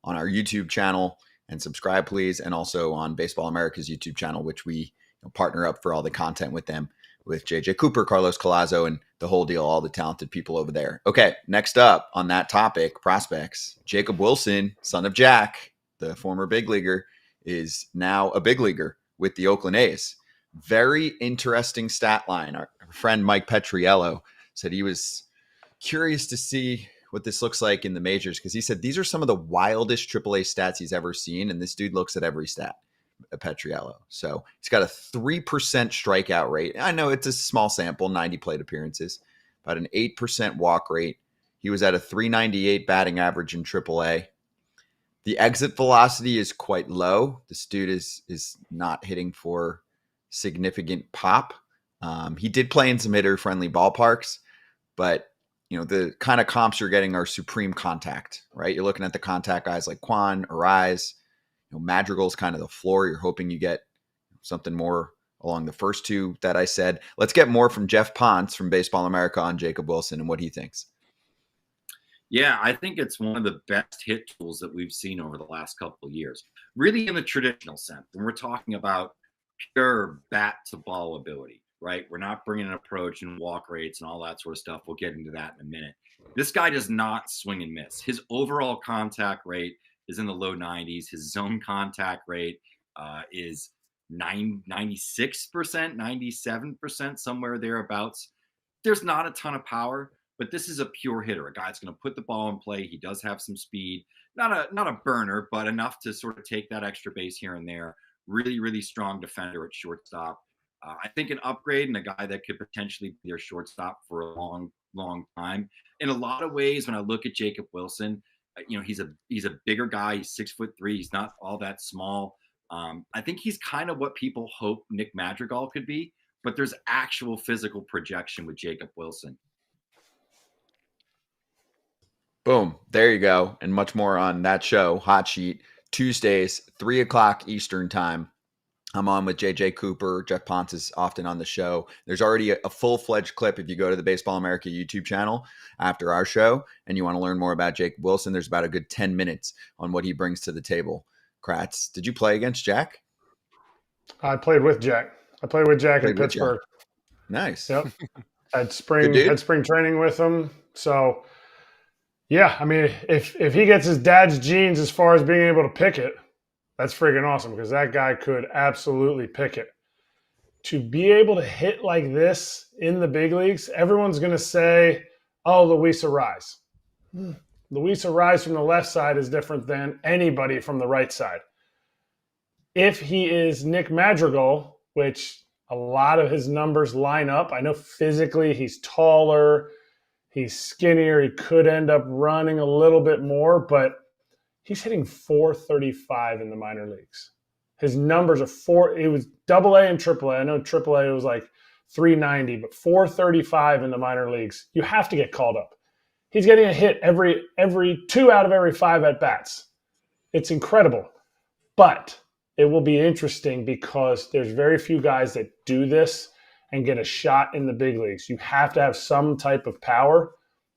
on our YouTube channel and subscribe, please. And also on Baseball America's YouTube channel, which we partner up for all the content with them. with JJ Cooper, Carlos Collazo, and the whole deal, all the talented people over there. Okay, next up on that topic, prospects. Jacob Wilson, son of Jack, the former big leaguer, is now a big leaguer with the Oakland A's. Very interesting stat line. Our friend Mike Petriello said he was curious to see what this looks like in the majors, because he said these are some of the wildest AAA stats he's ever seen, and this dude looks at every stat, Petriello. So he's got a 3% strikeout rate. I know it's a small sample, 90 plate appearances, but an 8% walk rate. He was at a 398 batting average in AAA. The exit velocity is quite low. This dude is not hitting for significant pop. He did play in some hitter-friendly ballparks, but the kind of comps you're getting are supreme contact, right? You're looking at the contact guys like Quan, Arise. Madrigal's kind of the floor. You're hoping you get something more along the first two that I said. Let's get more from Jeff Ponce from Baseball America on Jacob Wilson and what he thinks. Yeah, I think it's one of the best hit tools that we've seen over the last couple of years. Really in the traditional sense, when we're talking about pure bat to ball ability, right? We're not bringing an approach and walk rates and all that sort of stuff. We'll get into that in a minute. This guy does not swing and miss. His overall contact rate is in the low 90s. His zone contact rate is 96%, 97%, somewhere thereabouts. There's not a ton of power, but this is a pure hitter. A guy that's going to put the ball in play. He does have some speed. Not a burner, but enough to sort of take that extra base here and there. Really, really strong defender at shortstop. I think an upgrade and a guy that could potentially be their shortstop for a long, long time. In a lot of ways, when I look at Jacob Wilson, he's a bigger guy. He's 6'3". He's not all that small. I think he's kind of what people hope Nick Madrigal could be, but there's actual physical projection with Jacob Wilson. Boom. There you go. And much more on that show, Hot Sheet, Tuesdays, 3:00 Eastern time. I'm on with JJ Cooper. Jeff Ponce is often on the show. There's already a full-fledged clip if you go to the Baseball America YouTube channel after our show and you want to learn more about Jacob Wilson. There's about a good 10 minutes on what he brings to the table. Kratz, did you play against Jack? I played with Jack. In Pittsburgh. Jack. Nice. Yep. Had spring training with him. So, yeah, I mean, if he gets his dad's genes as far as being able to pick it, that's freaking awesome because that guy could absolutely pick it. To be able to hit like this in the big leagues, everyone's going to say, oh, Luis Arraez. Luis Arraez from the left side is different than anybody from the right side. If he is Nick Madrigal, which a lot of his numbers line up, I know physically he's taller, he's skinnier, he could end up running a little bit more, but he's hitting .435 in the minor leagues. His numbers are it was AA and AAA. I know AAA was like 390, but .435 in the minor leagues. You have to get called up. He's getting a hit every 2 out of every 5 at-bats. It's incredible. But it will be interesting because there's very few guys that do this and get a shot in the big leagues. You have to have some type of power,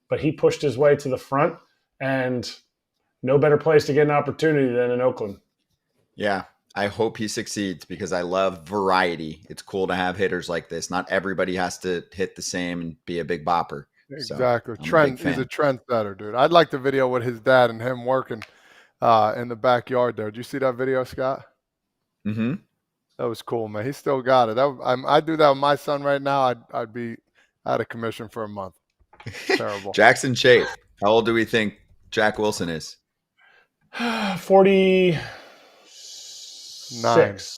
but he pushed his way to the front, and no better place to get an opportunity than in Oakland. Yeah, I hope he succeeds because I love variety. It's cool to have hitters like this. Not everybody has to hit the same and be a big bopper. Exactly. He's a trendsetter, dude. I'd like the video with his dad and him working in the backyard there. Did you see that video, Scott? Mm-hmm. That was cool, man. He still got it. I'd do that with my son right now. I'd be out of commission for a month. Terrible. Jackson Chafe. How old do we think Jack Wilson is? 46.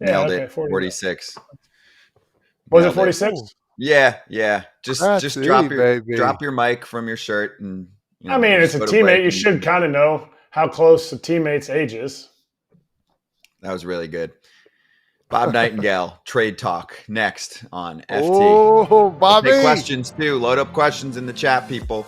Nailed it. 46. Was it 46? Yeah. Just drop your mic from your shirt and. I mean, it's a teammate. You should kind of know how close a teammate's age is. That was really good. Bob Nightengale, Trade Talk, next on FT. Oh, Bobby. We'll take questions too. Load up questions in the chat, people.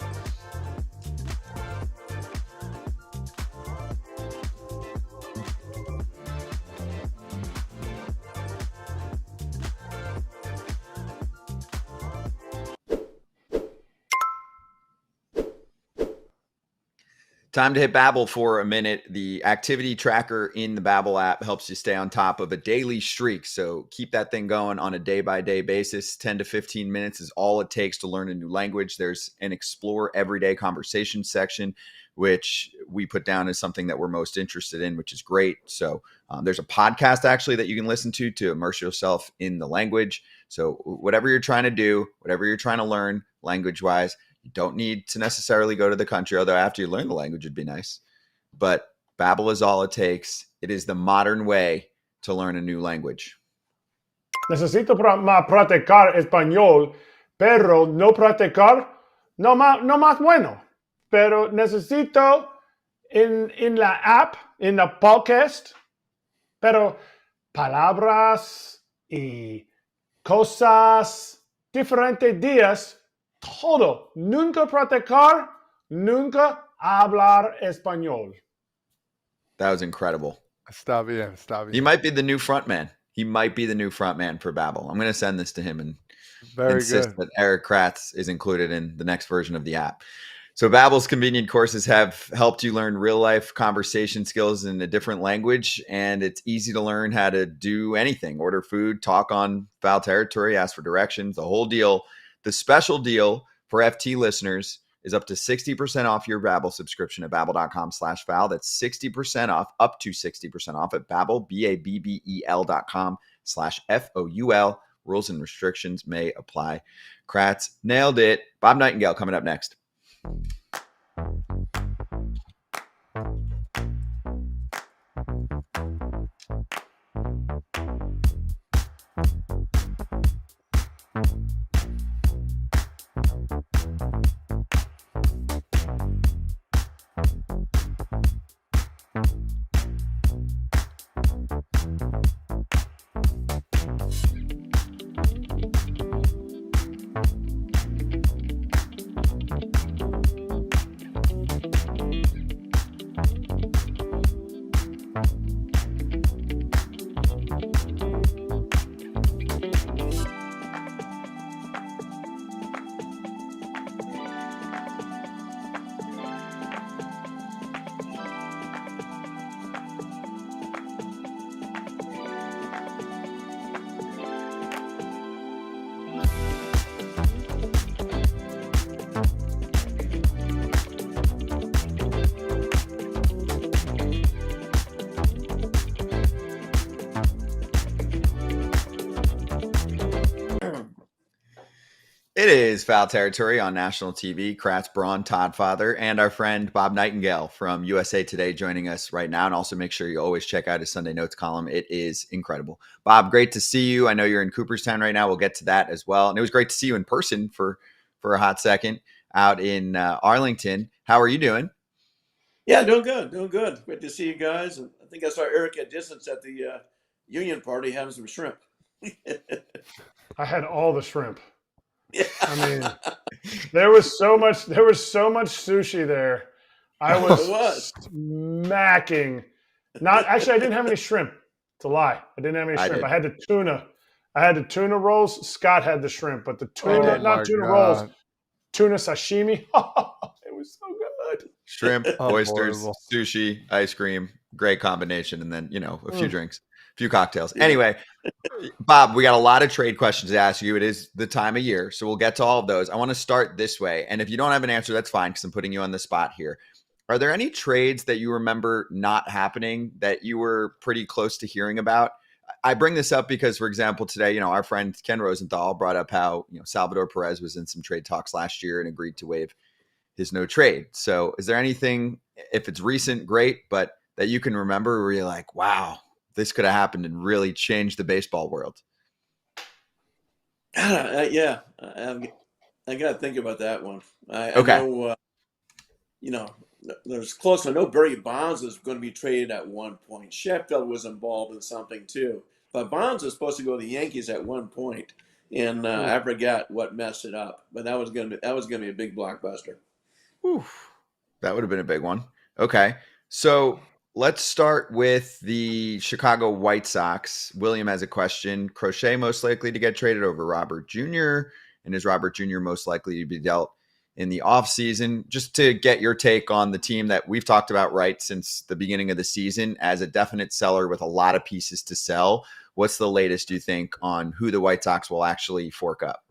Time to hit Babbel for a minute. The activity tracker in the Babbel app helps you stay on top of a daily streak. So keep that thing going on a day-by-day basis. 10 to 15 minutes is all it takes to learn a new language. There's an Explore Everyday Conversation section, which we put down as something that we're most interested in, which is great. So there's a podcast actually that you can listen to immerse yourself in the language. So whatever you're trying to do, whatever you're trying to learn language-wise, you don't need to necessarily go to the country, although after you learn the language, it'd be nice. But Babbel is all it takes. It is the modern way to learn a new language. Necesito practicar español, pero no practicar, no más bueno. Pero necesito en la app, en la podcast, pero palabras y cosas diferentes días. Todo. Nunca practicar, nunca hablar español. That was incredible. Está bien. He might be the new front man. He might be the new front man for Babbel. I'm going to send this to him and insist that Erik Kratz is included in the next version of the app. So Babbel's convenient courses have helped you learn real-life conversation skills in a different language, and it's easy to learn how to do anything. Order food, talk on foul territory, ask for directions, the whole deal. The special deal for FT listeners is up to 60% off your Babbel subscription at babbel.com/foul. That's 60% off, up to 60% off at Babbel, BABBEL.com/FOUL. Rules and restrictions may apply. Kratz nailed it. Bob Nightengale coming up next. It is Foul Territory on national TV. Kratz, Braun, Toddfather, and our friend Bob Nightengale from USA Today joining us right now. And also make sure you always check out his Sunday Notes column. It is incredible. Bob, great to see you. I know you're in Cooperstown right now. We'll get to that as well. And it was great to see you in person for a hot second out in Arlington. How are you doing? Yeah, doing good. Great to see you guys. And I think I saw Erik at distance at the Union Party having some shrimp. I had all the shrimp. Yeah. I mean, there was so much sushi there. I was smacking. I didn't have any shrimp. It's a lie. I didn't have any shrimp. I had the tuna. I had the tuna rolls. Scott had the shrimp, but the tuna, rolls, tuna sashimi. It was so good. Shrimp, oysters, sushi, ice cream. Great combination. And then, a few drinks, a few cocktails. Yeah. Anyway, Bob, we got a lot of trade questions to ask you. It is the time of year, so we'll get to all of those. I want to start this way. And if you don't have an answer, that's fine because I'm putting you on the spot here. Are there any trades that you remember not happening that you were pretty close to hearing about? I bring this up because, for example, today, our friend Ken Rosenthal brought up how, Salvador Perez was in some trade talks last year and agreed to waive his no trade. So is there anything, if it's recent, great, but that you can remember where you're like, wow, this could have happened and really changed the baseball world? Yeah, I got to think about that one. I know, there's close. I know Barry Bonds was going to be traded at one point. Sheffield was involved in something too. But Bonds was supposed to go to the Yankees at one point, and I forgot what messed it up. But that was going to be a big blockbuster. Whew. That would have been a big one. Okay, so let's start with the Chicago White Sox. William has a question. Crochet most likely to get traded over Robert Jr., and is Robert Jr. most likely to be dealt in the offseason. Just to get your take on the team that we've talked about since the beginning of the season as a definite seller with a lot of pieces to sell. What's the latest, do you think, on who the White Sox will actually fork up?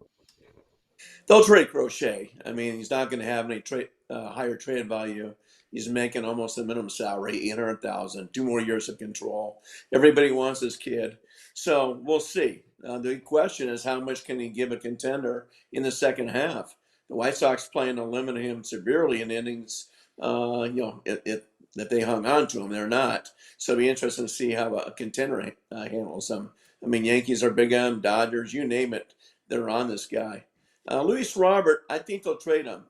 They'll trade Crochet. I mean, he's not going to have any higher trade value. He's making almost the minimum salary, $800,000, 2 more years of control. Everybody wants this kid. So we'll see. The question is, how much can he give a contender in the second half? The White Sox plan to limit him severely in innings, if they hung on to him. They're not. So it'll be interesting to see how a contender handles him. I mean, Yankees are big on him, Dodgers, you name it. They're on this guy. Luis Robert, I think they'll trade him.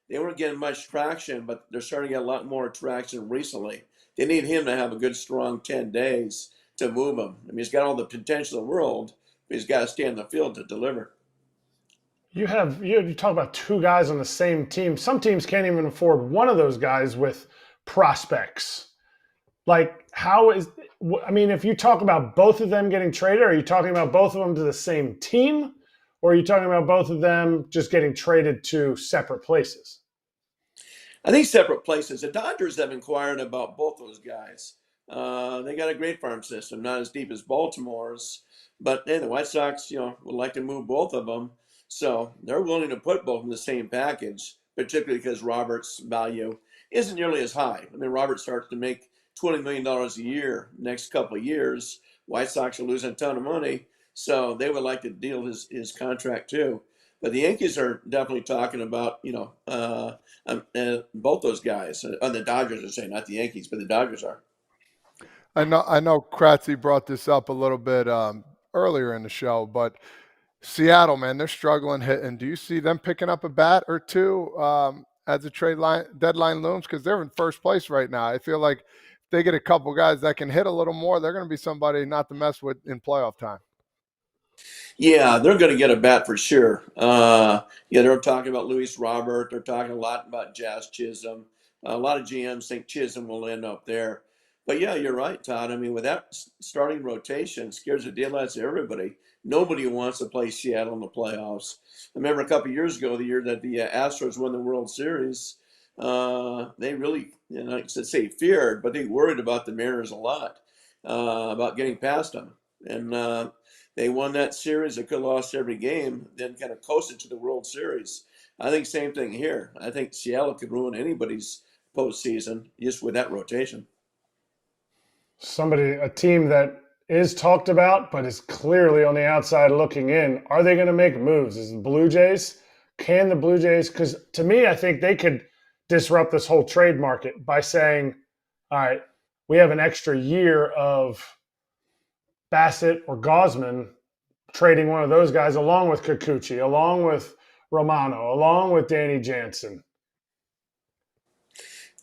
They weren't getting much traction, but they're starting to get a lot more traction recently. They need him to have a good, strong 10 days to move him. I mean, he's got all the potential in the world, but he's got to stay in the field to deliver. You talk about 2 guys on the same team. Some teams can't even afford one of those guys with prospects. Like, if you talk about both of them getting traded, are you talking about both of them to the same team? Or are you talking about both of them just getting traded to separate places? I think separate places. The Dodgers have inquired about both those guys. They got a great farm system, not as deep as Baltimore's, but the White Sox, would like to move both of them. So they're willing to put both in the same package, particularly because Robert's value isn't nearly as high. I mean, Robert starts to make $20 million a year next couple of years. White Sox are losing a ton of money, so they would like to deal his contract too. But the Yankees are definitely talking about, both those guys. The Dodgers are saying, not the Yankees, but the Dodgers are. I know Kratzy brought this up a little bit earlier in the show, but Seattle, man, they're struggling hitting. Do you see them picking up a bat or two as the deadline looms? Because they're in first place right now. I feel like if they get a couple guys that can hit a little more, they're going to be somebody not to mess with in playoff time. Yeah, they're going to get a bat for sure. They're talking about Luis Robert. They're talking a lot about Jazz Chisholm. A lot of GMs think Chisholm will end up there. But yeah, you're right, Todd. I mean, with that starting rotation, scares the daylights of everybody. Nobody wants to play Seattle in the playoffs. I remember a couple of years ago, the year that the Astros won the World Series, they really, I should say feared, but they worried about the Mariners a lot, about getting past them. And they won that series. They could have lost every game, then kind of coasted to the World Series. I think same thing here. I think Seattle could ruin anybody's postseason just with that rotation. A team that is talked about, but is clearly on the outside looking in. Are they going to make moves? Is the Blue Jays? Can the Blue Jays? Because to me, I think they could disrupt this whole trade market by saying, all right, we have an extra year of Bassett or Gausman, trading one of those guys along with Kikuchi, along with Romano, along with Danny Jansen.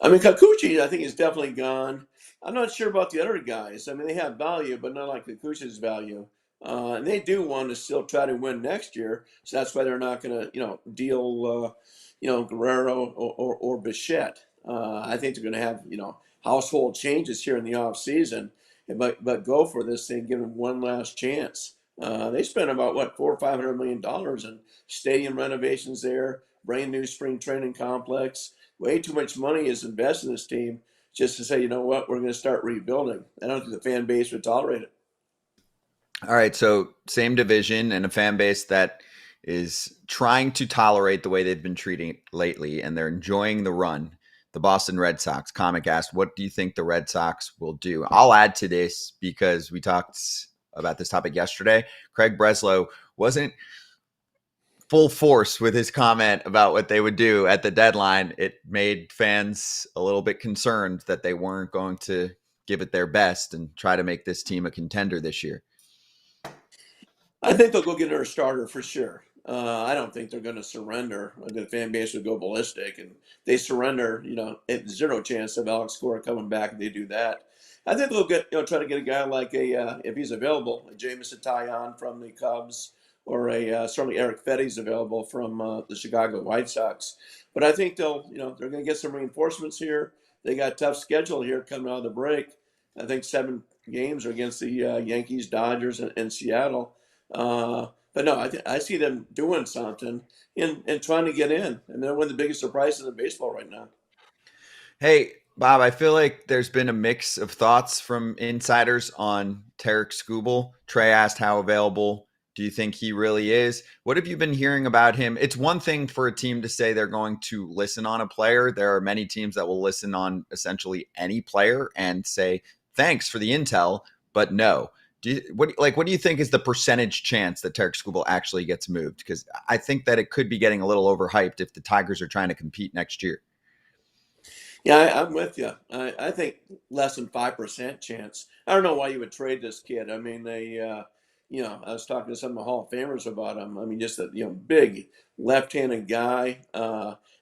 I mean, Kikuchi, I think, is definitely gone. I'm not sure about the other guys. I mean, they have value, but not like Kikuchi's value. And they do want to still try to win next year. So that's why they're not going to, deal, Guerrero or Bichette. I think they're going to have, household changes here in the offseason. But go for this thing, give them one last chance. They spent about, $400 or $500 million in stadium renovations there, brand new spring training complex. Way too much money is invested in this team just to say, you know what, we're going to start rebuilding. I don't think the fan base would tolerate it. All right, so same division and a fan base that is trying to tolerate the way they've been treating it lately, and they're enjoying the run. The Boston Red Sox. Comic asked, what do you think the Red Sox will do? I'll add to this because we talked about this topic yesterday. Craig Breslow wasn't full force with his comment about what they would do at the deadline. It made fans a little bit concerned that they weren't going to give it their best and try to make this team a contender this year. I think they'll go get their starter for sure. I don't think they're going to surrender. The fan base would go ballistic, and they surrender. Zero chance of Alex Cora coming back if they do that. I think they'll get, try to get a guy like if he's available, a Jameson Taillon from the Cubs, or certainly Erik Fetty's available from the Chicago White Sox. But I think they're going to get some reinforcements here. They got a tough schedule here coming out of the break. I think 7 games are against the Yankees, Dodgers, and Seattle. But no, I see them doing something and trying to get in. And they're one of the biggest surprises in baseball right now. Hey, Bob, I feel like there's been a mix of thoughts from insiders on Tarek Skubal. Trey asked how available do you think he really is? What have you been hearing about him? It's one thing for a team to say they're going to listen on a player. There are many teams that will listen on essentially any player and say, thanks for the intel, but no. What do you think is the percentage chance that Tarek Skubal actually gets moved? Because I think that it could be getting a little overhyped if the Tigers are trying to compete next year. Yeah, I'm with you. I think less than 5% chance. I don't know why you would trade this kid. I mean, I was talking to some of the Hall of Famers about him. I mean, just a big left-handed guy,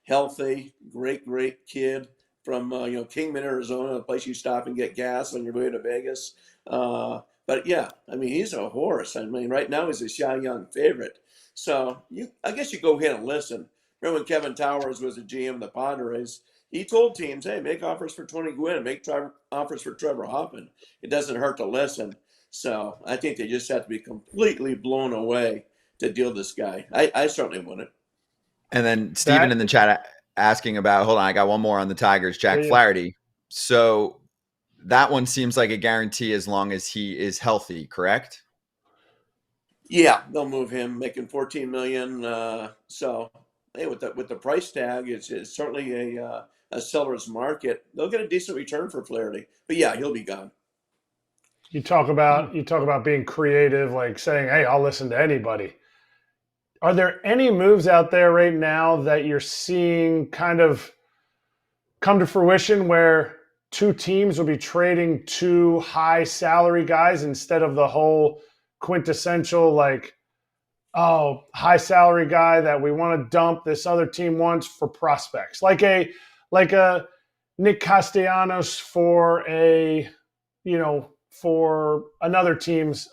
healthy, great kid from Kingman, Arizona, a place you stop and get gas on your way to Vegas. But yeah, I mean, he's a horse. I mean, right now he's a Cy Young favorite. So I guess you go ahead and listen. Remember when Kevin Towers was the GM of the Padres? He told teams, hey, make offers for Tony Gwynn, make offers for Trevor Hoffman. It doesn't hurt to listen. So I think they just have to be completely blown away to deal this guy. I certainly wouldn't. And then Steven in the chat asking about, hold on, I got one more on the Tigers, Jack Flaherty. So that one seems like a guarantee as long as he is healthy, correct? Yeah, they'll move him, making $14 million. So hey, with the price tag, it's certainly a seller's market. They'll get a decent return for Flaherty. But yeah, he'll be gone. You talk about being creative, like saying, hey, I'll listen to anybody. Are there any moves out there right now that you're seeing kind of come to fruition where two teams will be trading two high salary guys instead of the whole quintessential high salary guy that we want to dump this other team wants for prospects, like a Nick Castellanos for another team's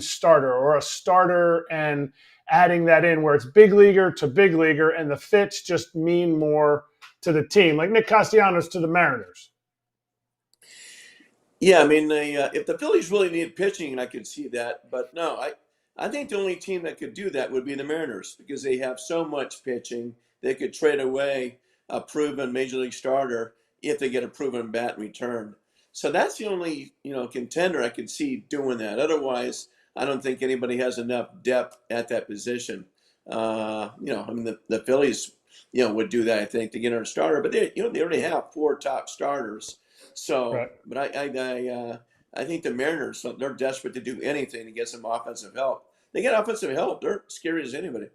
starter, or a starter and adding that in where it's big leaguer to big leaguer and the fits just mean more to the team, like Nick Castellanos to the Mariners. Yeah, I mean, if the Phillies really need pitching, I could see that. But no, I think the only team that could do that would be the Mariners, because they have so much pitching. They could trade away a proven major league starter if they get a proven bat in return. So that's the only contender I could see doing that. Otherwise, I don't think anybody has enough depth at that position. I mean, the Phillies, would do that, I think, to get a starter. But they already have 4 top starters. So, right. But I think the Mariners, they're desperate to do anything to get some offensive help. They get offensive help. They're scary as anybody.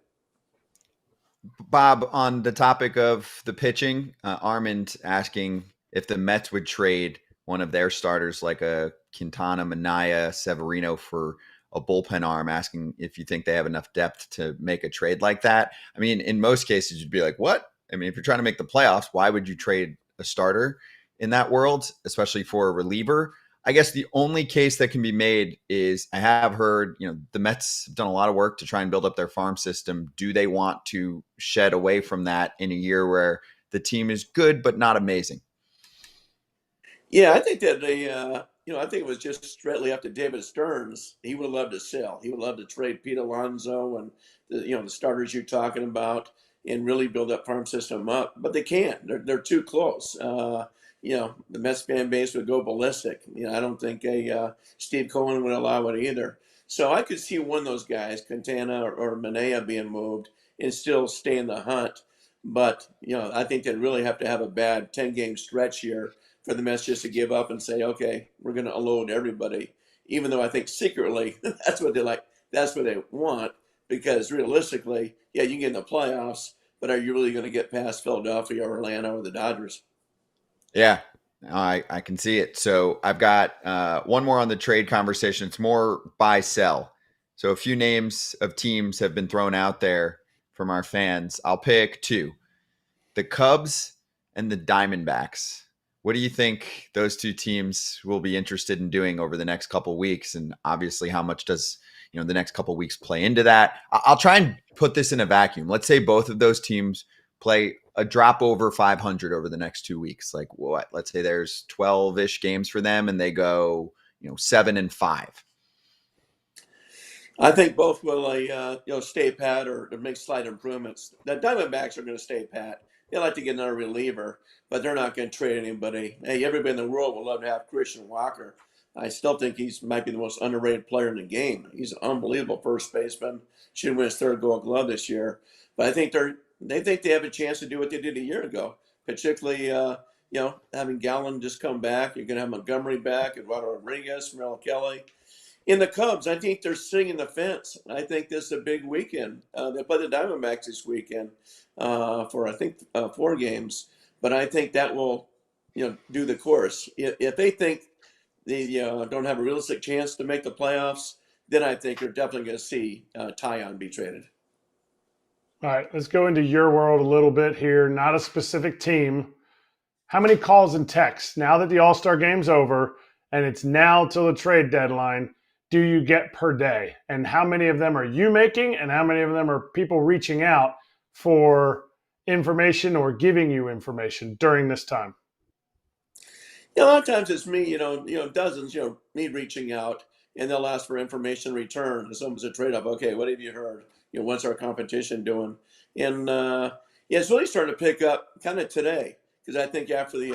Bob, on the topic of the pitching, Armand asking if the Mets would trade one of their starters like a Quintana, Minaya, Severino for a bullpen arm, asking if you think they have enough depth to make a trade like that. I mean, in most cases, you'd be like, what? I mean, if you're trying to make the playoffs, why would you trade a starter in that world, especially for a reliever? I guess the only case that can be made is, I have heard, the Mets have done a lot of work to try and build up their farm system. Do they want to shed away from that in a year where the team is good but not amazing? Yeah, I think that I think it was just straightly up to David Stearns. He would love to sell. He would love to trade Pete Alonso and the starters you're talking about and really build that farm system up. But they can't. They're too close. The Mets fan base would go ballistic. I don't think Steve Cohen would allow it either. So I could see one of those guys, Quintana or Minaya, being moved and still stay in the hunt. But I think they'd really have to have a bad 10-game stretch here for the Mets just to give up and say, okay, we're going to unload everybody. Even though I think secretly that's what they like. That's what they want, because realistically, yeah, you can get in the playoffs, but are you really going to get past Philadelphia or Atlanta or the Dodgers? Yeah, I can see it. So I've got one more on the trade conversation. It's more buy, sell. So a few names of teams have been thrown out there from our fans. I'll pick 2. The Cubs and the Diamondbacks. What do you think those 2 teams will be interested in doing over the next couple of weeks? And obviously, how much does the next couple of weeks play into that? I'll try and put this in a vacuum. Let's say both of those teams play a drop over 500 over the next 2 weeks. Like what? Let's say there's 12-ish games for them and they go, 7-5. I think both will, stay pat or make slight improvements. The Diamondbacks are going to stay pat. They like to get another reliever, but they're not going to trade anybody. Hey, everybody in the world would love to have Christian Walker. I still think he might be the most underrated player in the game. He's an unbelievable first baseman. Should win his third Gold Glove this year. But I think they think they have a chance to do what they did a year ago, particularly having Gallen just come back. You're going to have Montgomery back, Eduardo Rodriguez, Merrill Kelly. In the Cubs, I think they're sitting the fence. I think this is a big weekend. They play the Diamondbacks this weekend for, I think, 4 games. But I think that will, do the course. If they think they don't have a realistic chance to make the playoffs, then I think you're definitely going to see Tyon be traded. All right, let's go into your world a little bit here. Not a specific team. How many calls and texts, now that the All-Star game's over and it's now till the trade deadline, do you get per day? And how many of them are you making, and how many of them are people reaching out for information or giving you information during this time? Yeah, a lot of times it's me, dozens, me reaching out, and they'll ask for information in return. It's almost a trade-off. Okay, what have you heard? What's our competition doing? And it's really starting to pick up kind of today, because I think after the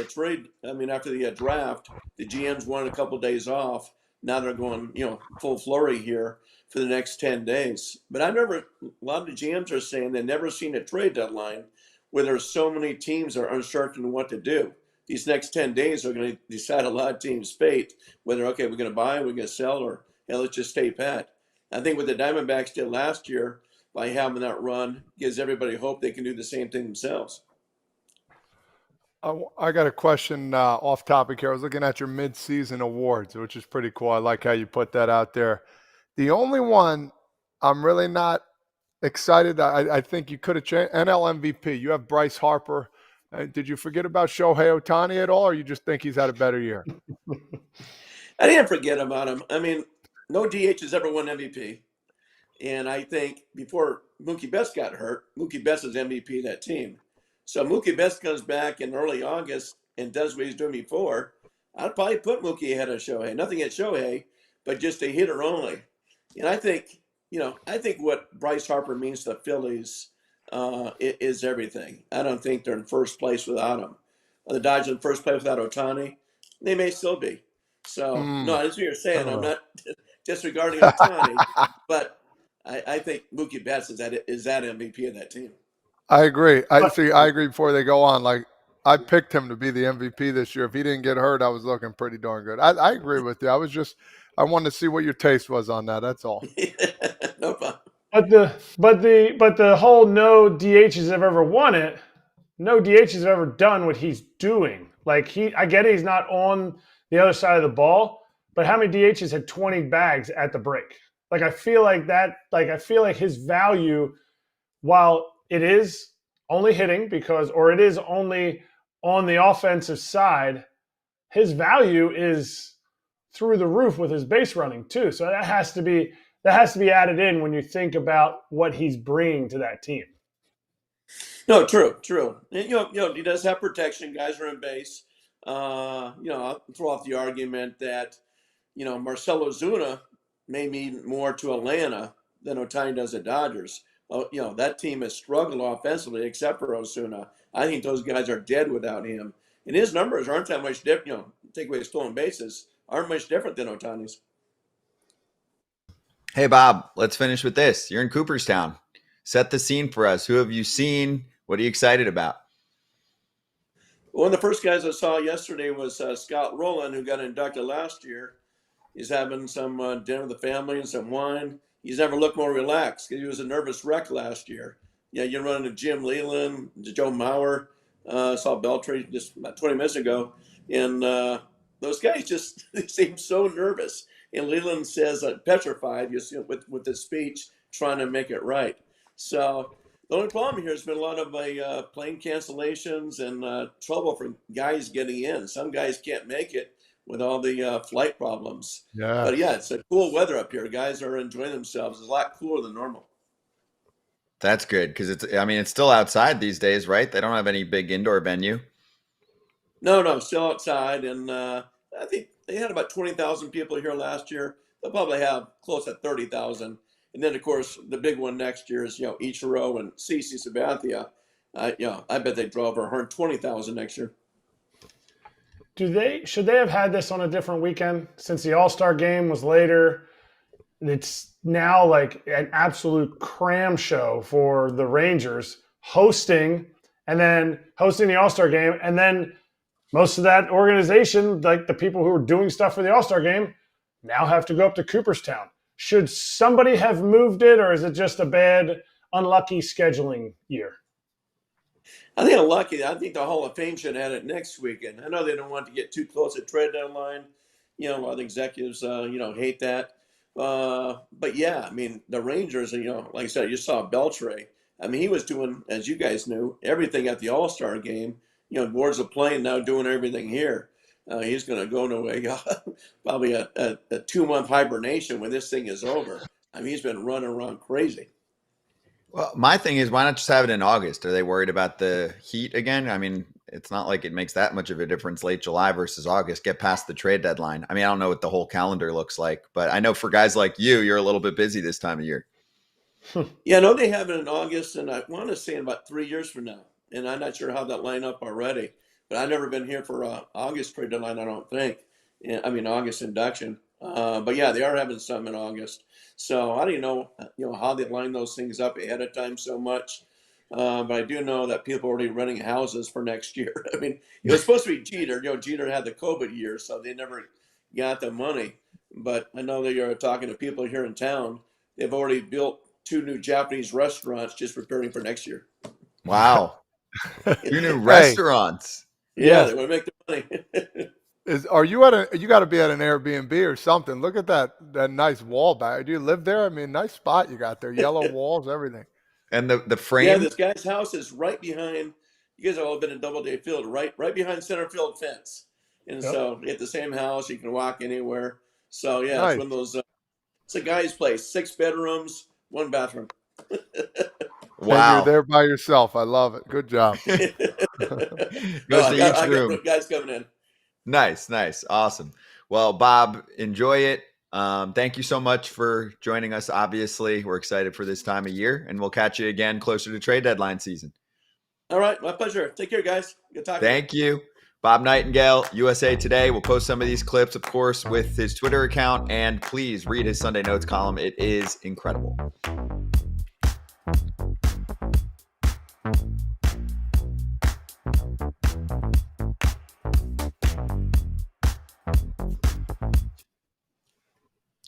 draft, the GMs wanted a couple of days off. Now they're going, full flurry here for the next 10 days. But a lot of the GMs are saying they've never seen a trade deadline where there's so many teams that are uncertain in what to do. These next 10 days are going to decide a lot of teams' fate, whether, okay, we're going to buy, we're going to sell, or, let's just stay pat. I think what the Diamondbacks did last year by having that run gives everybody hope they can do the same thing themselves. I got a question off topic here. I was looking at your midseason awards, which is pretty cool. I like how you put that out there. The only one I'm really not excited, I think you could have changed, NL MVP. You have Bryce Harper. Did you forget about Shohei Ohtani at all, or you just think he's had a better year? I didn't forget about him. I mean, no DH has ever won MVP. And I think before Mookie Betts got hurt, Mookie Betts is MVP of that team. So Mookie Betts comes back in early August and does what he's doing before. I'd probably put Mookie ahead of Shohei. Nothing at Shohei, but just a hitter only. And I think what Bryce Harper means to the Phillies is everything. I don't think they're in first place without him. Are the Dodgers in first place without Ohtani? They may still be. So, no, that's what you're saying. I'm not disregarding Ohtani, but I think Mookie Betts is that MVP of that team. I agree. I agree before they go on. Like, I picked him to be the MVP this year. If he didn't get hurt, I was looking pretty darn good. I agree with you. I wanted to see what your taste was on that. That's all. No problem. But the whole no DHs have ever won it. No DHs have ever done what he's doing. Like I get it, he's not on the other side of the ball, but how many DHs had 20 bags at the break? Like I feel like his value, while it is only hitting or it is only on the offensive side, his value is through the roof with his base running too. So that has to be added in when you think about what he's bringing to that team. No, true. And, he does have protection. Guys are in base. I'll throw off the argument that, Marcell Ozuna may mean more to Atlanta than Ohtani does at Dodgers. That team has struggled offensively except for Ozuna. I think those guys are dead without him. And his numbers aren't that much different, take away stolen bases, aren't much different than Ohtani's. Hey, Bob, let's finish with this. You're in Cooperstown. Set the scene for us. Who have you seen? What are you excited about? One of the first guys I saw yesterday was Scott Rowland, who got inducted last year. He's having some dinner with the family and some wine. He's never looked more relaxed because he was a nervous wreck last year. Yeah, you're running to Jim Leland, to Joe Mauer. Saw Beltray just about 20 minutes ago. And those guys just seem so nervous. And Leland says petrified with his speech, trying to make it right. So the only problem here has been a lot of plane cancellations and trouble for guys getting in. Some guys can't make it with all the flight problems. Yeah. But yeah, it's a cool weather up here. Guys are enjoying themselves. It's a lot cooler than normal. That's good because it's still outside these days, right? They don't have any big indoor venue. No, still outside. And I think they had about 20,000 people here last year. They'll probably have close to 30,000. And then, of course, the big one next year is, Ichiro and CC Sabathia. I bet they draw over 120,000 next year. Should they have had this on a different weekend since the All-Star game was later? It's now like an absolute cram show for the Rangers hosting the All-Star game. And then most of that organization, like the people who are doing stuff for the All-Star game, now have to go up to Cooperstown. Should somebody have moved it, or is it just a bad, unlucky scheduling year? I think unlucky. I think the Hall of Fame should have had it next weekend. I know they don't want to get too close to trade deadline. A lot of the executives, hate that. But yeah, I mean, the Rangers, like I said, you saw Beltre. I mean, he was doing, as you guys knew, everything at the All-Star game. Boards of playing now doing everything here. He's going to go into probably a 2-month hibernation when this thing is over. I mean, he's been running around crazy. Well, my thing is, why not just have it in August? Are they worried about the heat again? I mean, it's not like it makes that much of a difference late July versus August. Get past the trade deadline. I mean, I don't know what the whole calendar looks like, but I know for guys like you're a little bit busy this time of year. Yeah, I know they have it in August, and I want to say in about 3 years from now. And I'm not sure how that line up already, but I've never been here for August trade deadline, I don't think. I mean, August induction. But yeah, they are having some in August. So I don't even know, how they line those things up ahead of time so much. But I do know that people are already renting houses for next year. I mean, it was supposed to be Jeter. Jeter had the COVID year, so they never got the money. But I know they are talking to people here in town. They've already built 2 new Japanese restaurants just preparing for next year. Wow. 2 new restaurants. Yeah, they want to make the money. You got to be at an Airbnb or something. Look at that nice wall back. Do you live there? I mean, nice spot you got there. Yellow walls, everything. And the frame. Yeah, this guy's house is right behind. You guys have all been in Doubleday Field, right behind center field fence. And so you get the same house. You can walk anywhere. So yeah, nice. It's one of those. It's a guy's place. 6 bedrooms, 1 bathroom. Wow, and you're there by yourself. I love it. Good job. Goes to each room. Guys coming in. Nice, awesome. Well, Bob, enjoy it. Thank you so much for joining us. Obviously, we're excited for this time of year, and we'll catch you again closer to trade deadline season. All right, my pleasure. Take care, guys. Good talking. Thank you. Bob Nightengale, USA Today. We'll post some of these clips, of course, with his Twitter account, and please read his Sunday Notes column. It is incredible.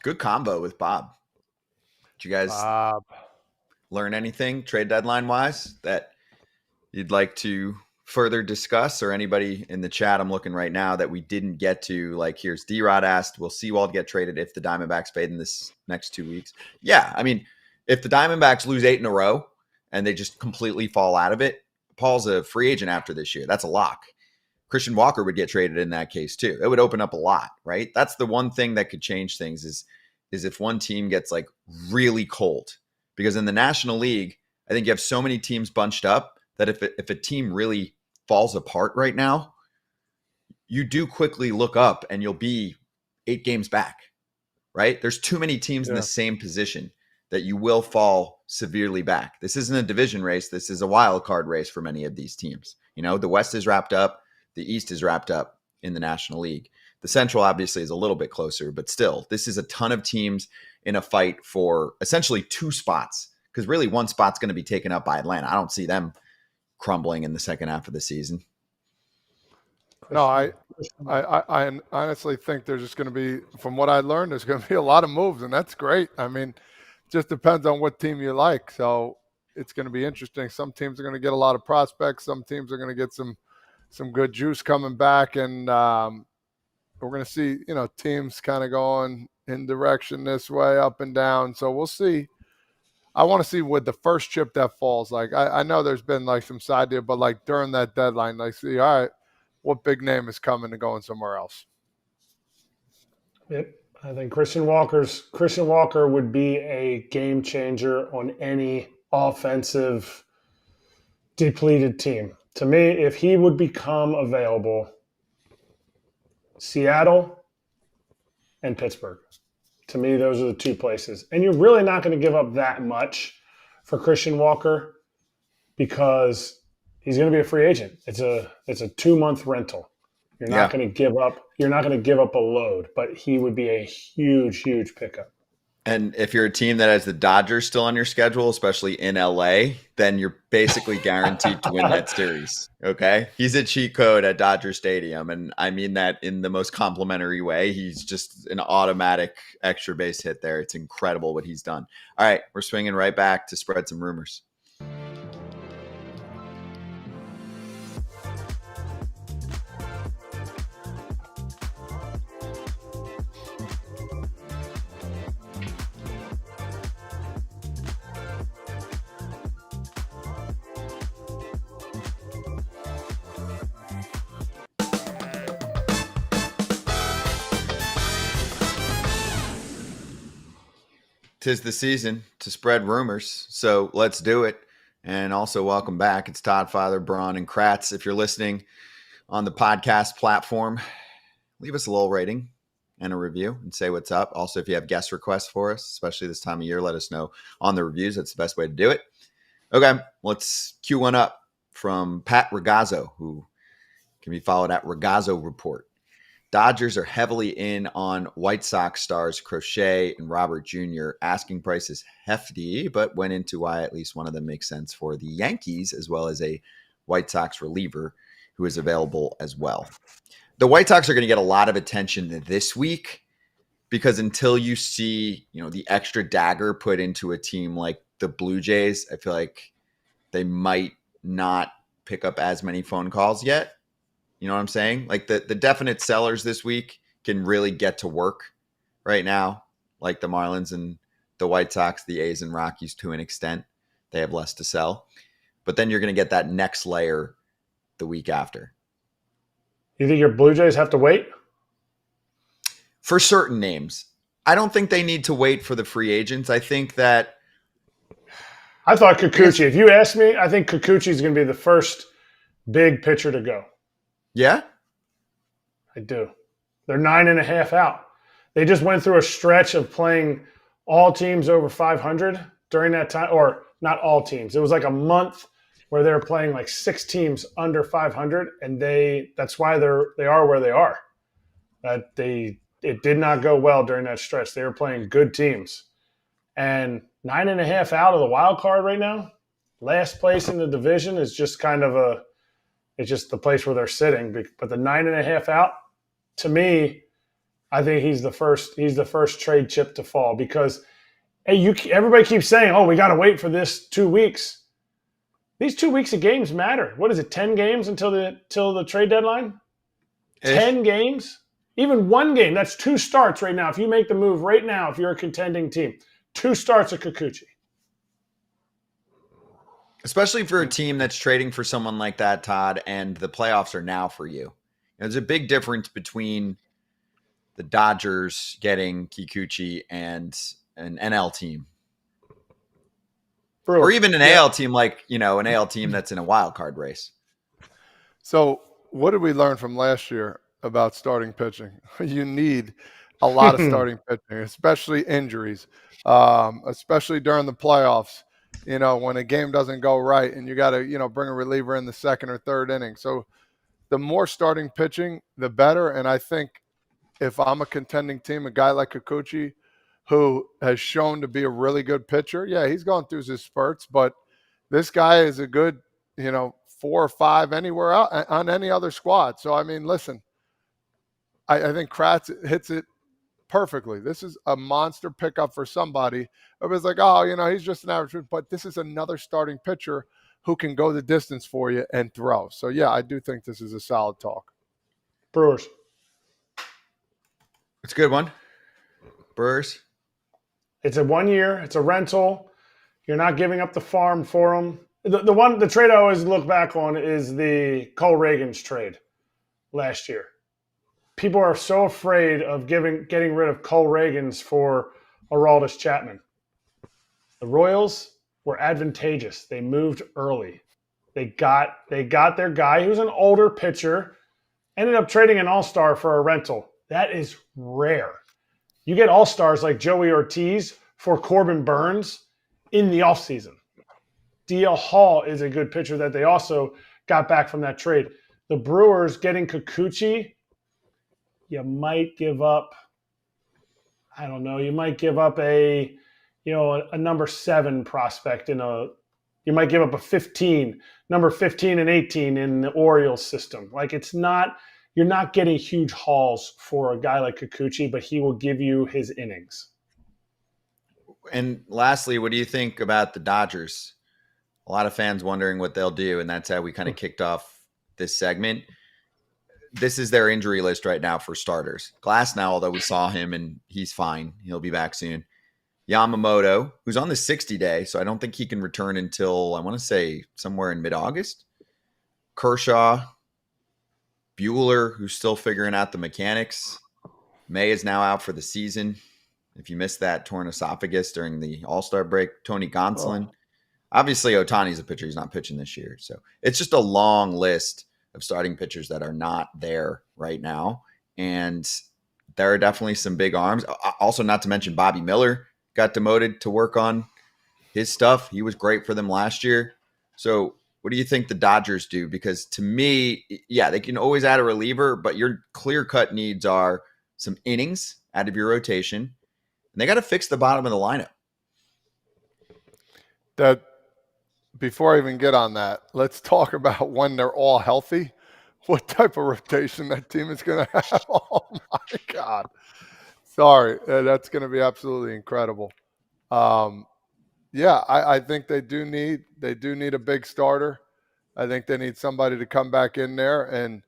Good combo with Bob. Did you guys learn anything trade deadline wise that you'd like to further discuss, or anybody in the chat I'm looking right now that we didn't get to? Like, here's D-Rod asked, will Seawald get traded if the Diamondbacks fade in this next 2 weeks? Yeah. I mean, if the Diamondbacks lose 8 in a row and they just completely fall out of it, Paul's a free agent after this year. That's a lock. Christian Walker would get traded in that case too. It would open up a lot, right? That's the one thing that could change things is if one team gets like really cold. Because in the National League, I think you have so many teams bunched up that if a team really falls apart right now, you do quickly look up and you'll be 8 games back, right? There's too many teams in the same position that you will fall severely back. This isn't a division race. This is a wild card race for many of these teams. The West is wrapped up. The East is wrapped up in the National League. The Central obviously is a little bit closer, but still, this is a ton of teams in a fight for essentially 2 spots, because really 1 spot's going to be taken up by Atlanta. I don't see them crumbling in the second half of the season. No, I honestly think there's just going to be, from what I learned, there's going to be a lot of moves, and that's great. I mean, it just depends on what team you like. So it's going to be interesting. Some teams are going to get a lot of prospects. Some teams are going to get some good juice coming back, and we're going to see, teams kind of going in direction this way, up and down. So we'll see. I want to see with the first chip that falls. Like, I know there's been like some side deal, but like during that deadline, like, see, all right, what big name is coming and going somewhere else? Yep. I think Christian Walker would be a game changer on any offensive depleted team. To me, if he would become available, Seattle and Pittsburgh. To me, those are the two places. And you're really not going to give up that much for Christian Walker because he's going to be a free agent. It's a 2-month rental. You're not going to give up. You're not going to give up a load, but he would be a huge pickup. And if you're a team that has the Dodgers still on your schedule, especially in LA, then you're basically guaranteed to win that series. Okay. He's a cheat code at Dodger Stadium. And I mean that in the most complimentary way. He's just an automatic extra base hit there. It's incredible what he's done. All right. We're swinging right back to spread some rumors. Tis the season to spread rumors, so let's do it. And also welcome back. It's Toddfather, Braun, and Kratz. If you're listening on the podcast platform, leave us a little rating and a review and say what's up. Also, if you have guest requests for us, especially this time of year, let us know on the reviews. That's the best way to do it. Okay, let's cue one up from Pat Ragazzo, who can be followed at Ragazzo Report. Dodgers are heavily in on White Sox stars Crochet and Robert Jr. Asking price is hefty, but went into why at least one of them makes sense for the Yankees, as well as a White Sox reliever who is available as well. The White Sox are going to get a lot of attention this week because until you see, the extra dagger put into a team like the Blue Jays, I feel like they might not pick up as many phone calls yet. You know what I'm saying? Like the definite sellers this week can really get to work right now, like the Marlins and the White Sox, the A's and Rockies to an extent. They have less to sell. But then you're going to get that next layer the week after. You think your Blue Jays have to wait? For certain names. I don't think they need to wait for the free agents. I think that I thought Kikuchi. If you ask me, I think Kikuchi is going to be the first big pitcher to go. Yeah? I do. They're 9.5 out. They just went through a stretch of playing all teams over 500 during that time, or not all teams. It was like a month where they were playing like 6 teams under 500, and that's why they are where they are. It did not go well during that stretch. They were playing good teams. And 9.5 out of the wild card right now, last place in the division is just kind of it's just the place where they're sitting. But the 9.5 out, to me, I think he's the first trade chip to fall because everybody keeps saying, "Oh, we got to wait for this 2 weeks." These 2 weeks of games matter. What is it? 10 games until the trade deadline. 10 games, even one game. That's 2 starts right now. If you make the move right now, if you're a contending team, 2 starts of Kikuchi. Especially for a team that's trading for someone like that, Todd, and the playoffs are now for you. There's a big difference between the Dodgers getting Kikuchi and an NL team. Or even an AL team like, an AL team that's in a wild card race. So what did we learn from last year about starting pitching? You need a lot of starting pitching, especially injuries, especially during the playoffs. When a game doesn't go right and you got to, bring a reliever in the second or third inning. So the more starting pitching, the better. And I think if I'm a contending team, a guy like Kikuchi, who has shown to be a really good pitcher, yeah, he's gone through his spurts, but this guy is a good, 4 or 5 anywhere out on any other squad. So, I mean, listen, I think Kratz hits it perfectly. This is a monster pickup for somebody. It was like, he's just an average, but this is another starting pitcher who can go the distance for you and throw. So, yeah, I do think this is a solid talk. Brewers. It's a good one. Brewers. It's a 1 year. It's a rental. You're not giving up the farm for them. The trade I always look back on is the Cole Reagans trade last year. People are so afraid of getting rid of Cole Reagans for Aroldis Chapman. The Royals were advantageous. They moved early. They got their guy who's an older pitcher, ended up trading an all-star for a rental. That is rare. You get all-stars like Joey Ortiz for Corbin Burns in the offseason. DL Hall is a good pitcher that they also got back from that trade. The Brewers getting Kikuchi, you might give up, I don't know, you might give up a number 7 prospect you might give up a number 15 and 18 in the Orioles system. Like you're not getting huge hauls for a guy like Kikuchi, but he will give you his innings. And lastly, what do you think about the Dodgers? A lot of fans wondering what they'll do, and that's how we kind of kicked off this segment. This is their injury list right now for starters. Glasnow, although we saw him and he's fine. He'll be back soon. Yamamoto, who's on the 60-day, so I don't think he can return until, I want to say, somewhere in mid-August. Kershaw, Buehler, who's still figuring out the mechanics. May is now out for the season. If you missed that, torn esophagus during the All-Star break. Tony Gonsolin. Obviously, Ohtani's a pitcher. He's not pitching this year. So it's just a long list of starting pitchers that are not there right now. And there are definitely some big arms. Also, not to mention Bobby Miller got demoted to work on his stuff. He was great for them last year. So what do you think the Dodgers do? Because to me, yeah, they can always add a reliever, but your clear-cut needs are some innings out of your rotation. And they got to fix the bottom of the lineup. Before I even get on that, let's talk about when they're all healthy, what type of rotation that team is going to have. Oh, my God. Sorry. That's going to be absolutely incredible. I think they do need a big starter. I think they need somebody to come back in there and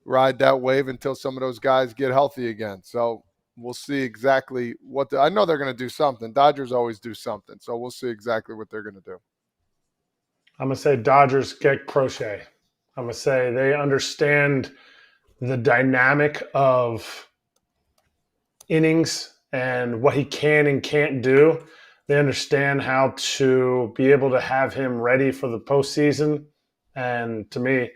ride that wave until some of those guys get healthy again. So we'll see exactly I know they're going to do something. Dodgers always do something. So we'll see exactly what they're going to do. I'm going to say Dodgers get Crochet. I'm going to say they understand the dynamic of innings and what he can and can't do. They understand how to be able to have him ready for the postseason. And to me,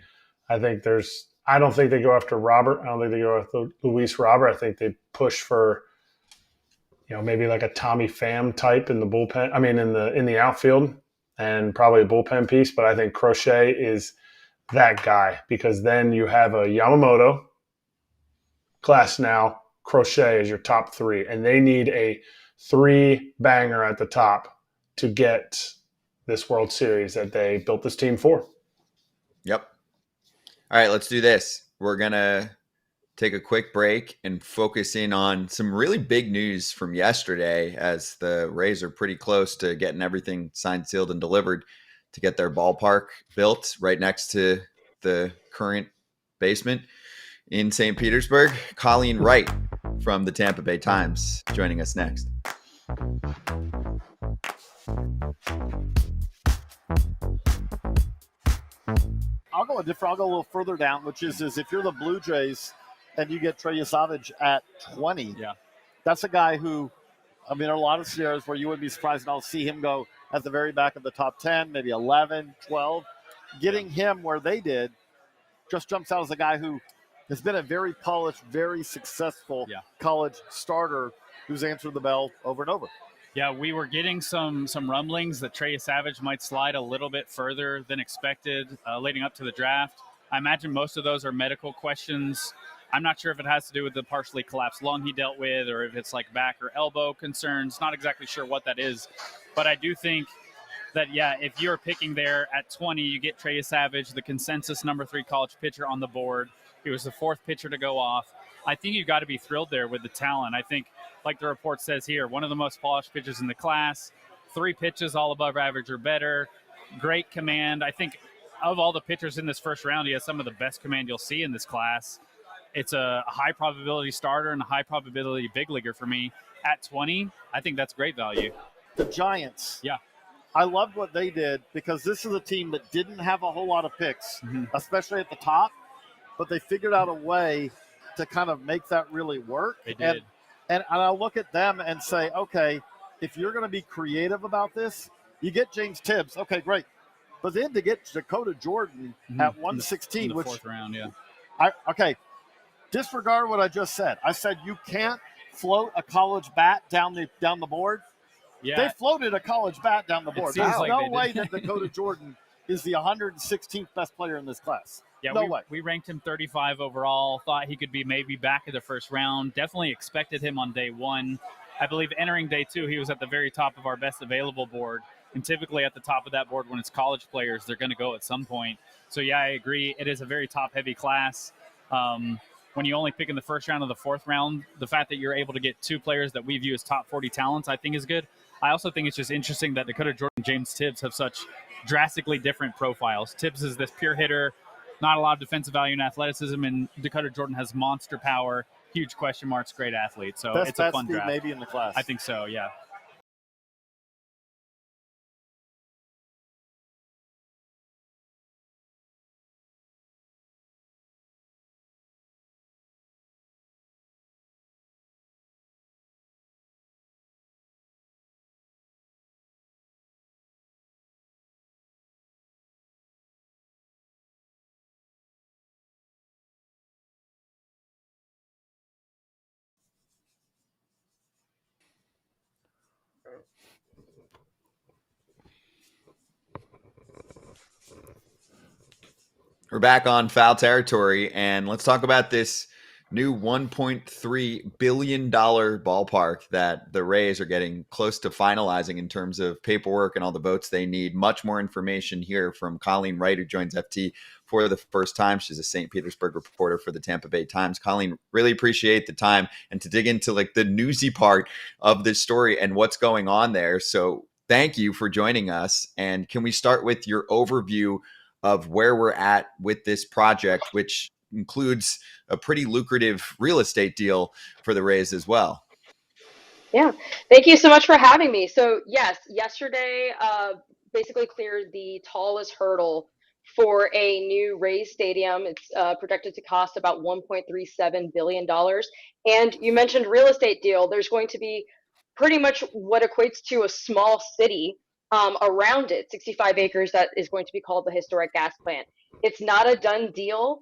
I don't think they go after Robert. I don't think they go after Luis Robert. I think they push for, maybe like a Tommy Pham type in the bullpen. I mean, in the outfield, and probably a bullpen piece. But I think Crochet is that guy, because then you have a Yamamoto, Glasnow, Crochet as your top 3, and they need a 3-banger at the top to get this World Series that they built this team for. Yep. All right, let's do this. We're going to take a quick break and focus in on some really big news from yesterday, as the Rays are pretty close to getting everything signed, sealed, and delivered to get their ballpark built right next to the current basement in St. Petersburg. Colleen Wright from the Tampa Bay Times joining us next. I'll go a little further down, which is if you're the Blue Jays and you get Trey Savage at 20, that's a guy who, there are a lot of scenarios where you wouldn't be surprised, and I'll see him go at the very back of the top 10, maybe 11, 12. Getting him where they did just jumps out as a guy who has been a very polished, very successful college starter who's answered the bell over and over. Yeah, we were getting some rumblings that Trey Savage might slide a little bit further than expected leading up to the draft. I imagine most of those are medical questions. I'm not sure if it has to do with the partially collapsed lung he dealt with, or if it's like back or elbow concerns. Not exactly sure what that is. But I do think that, if you're picking there at 20, you get Trey Savage, the consensus number 3 college pitcher on the board. He was the 4th pitcher to go off. I think you've got to be thrilled there with the talent. I think, like the report says here, one of the most polished pitchers in the class, 3 pitches all above average or better, great command. I think of all the pitchers in this first round, he has some of the best command you'll see in this class. It's a high probability starter and a high probability big leaguer for me. At 20, I think that's great value. The Giants. Yeah. I loved what they did, because this is a team that didn't have a whole lot of picks, especially at the top, but they figured out a way to kind of make that really work. They did. And I'll look at them and say, okay, if you're going to be creative about this, you get James Tibbs. Okay, great. But then to get Dakota Jordan at 116, in the which 4th round, disregard what I just said. I said you can't float a college bat down the board? Yeah, They floated a college bat down the board. seems There's like no they way did. that Dakota Jordan is the 116th best player in this class. Yeah, no way. We ranked him 35 overall, thought he could be maybe back in the first round. Definitely expected him on day one. I believe entering day two, he was at the very top of our best available board. And typically at the top of that board, when it's college players, they're going to go at some point. So, yeah, I agree. It is a very top-heavy class. When you only pick in the first round or the fourth round, the fact that you're able to get two players that we view as top 40 talents, I think is good. I also think it's just interesting that Dakota Jordan and James Tibbs have such drastically different profiles. Tibbs is this pure hitter, not a lot of defensive value and athleticism, and Dakota Jordan has monster power, huge question marks, great athlete. So Best it's a fun speed draft. maybe in the class. I think so, yeah. We're back on Foul Territory, and let's talk about this new $1.3 billion ballpark that the Rays are getting close to finalizing in terms of paperwork and all the votes they need. Much more information here from Colleen Wright, who joins FT for the first time. She's a St. Petersburg reporter for the Tampa Bay Times. Colleen, really appreciate the time and to dig into like the newsy part of this story and what's going on there. So thank you for joining us. And can we start with your overview of where we're at with this project, which includes a pretty lucrative real estate deal for the Rays as well? Yeah, thank you so much for having me. So yes, yesterday basically cleared the tallest hurdle for a new Rays stadium. It's projected to cost about $1.37 billion. And you mentioned real estate deal. There's going to be pretty much what equates to a small city around it, 65 acres, that is going to be called the historic gas plant. It's not a done deal.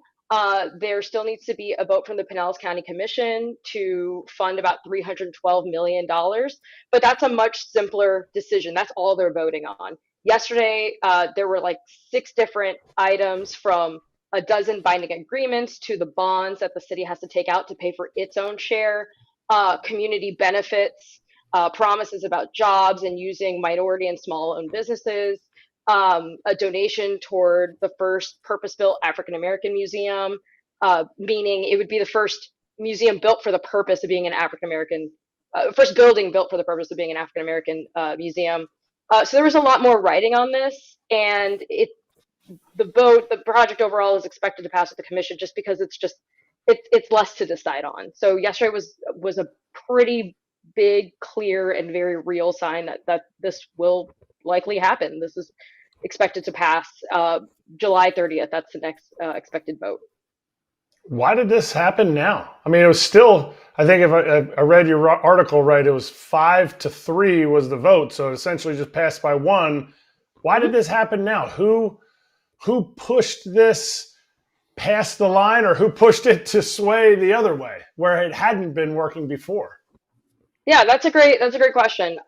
There still needs to be a vote from the Pinellas County Commission to fund about $312 million, but that's a much simpler decision. That's all they're voting on. Yesterday, there were like 6 different items, from a dozen binding agreements to the bonds that the city has to take out to pay for its own share, community benefits, promises about jobs and using minority and small-owned businesses, a donation toward the first purpose-built African-American museum, meaning it would be the first museum built for the purpose of being an African-American, first building built for the purpose of being an African-American museum. So there was a lot more writing on this, and the project overall is expected to pass with the commission just because it's less to decide on. So yesterday was a pretty big, clear, and very real sign that this will likely happen. This is expected to pass July 30th. That's the next expected vote. Why did this happen now? I mean, it was still, I think if I read your article right, it was 5-3 was the vote. So it essentially just passed by 1. Why did this happen now? Who pushed this past the line, or who pushed it to sway the other way where it hadn't been working before? Yeah, that's a great question.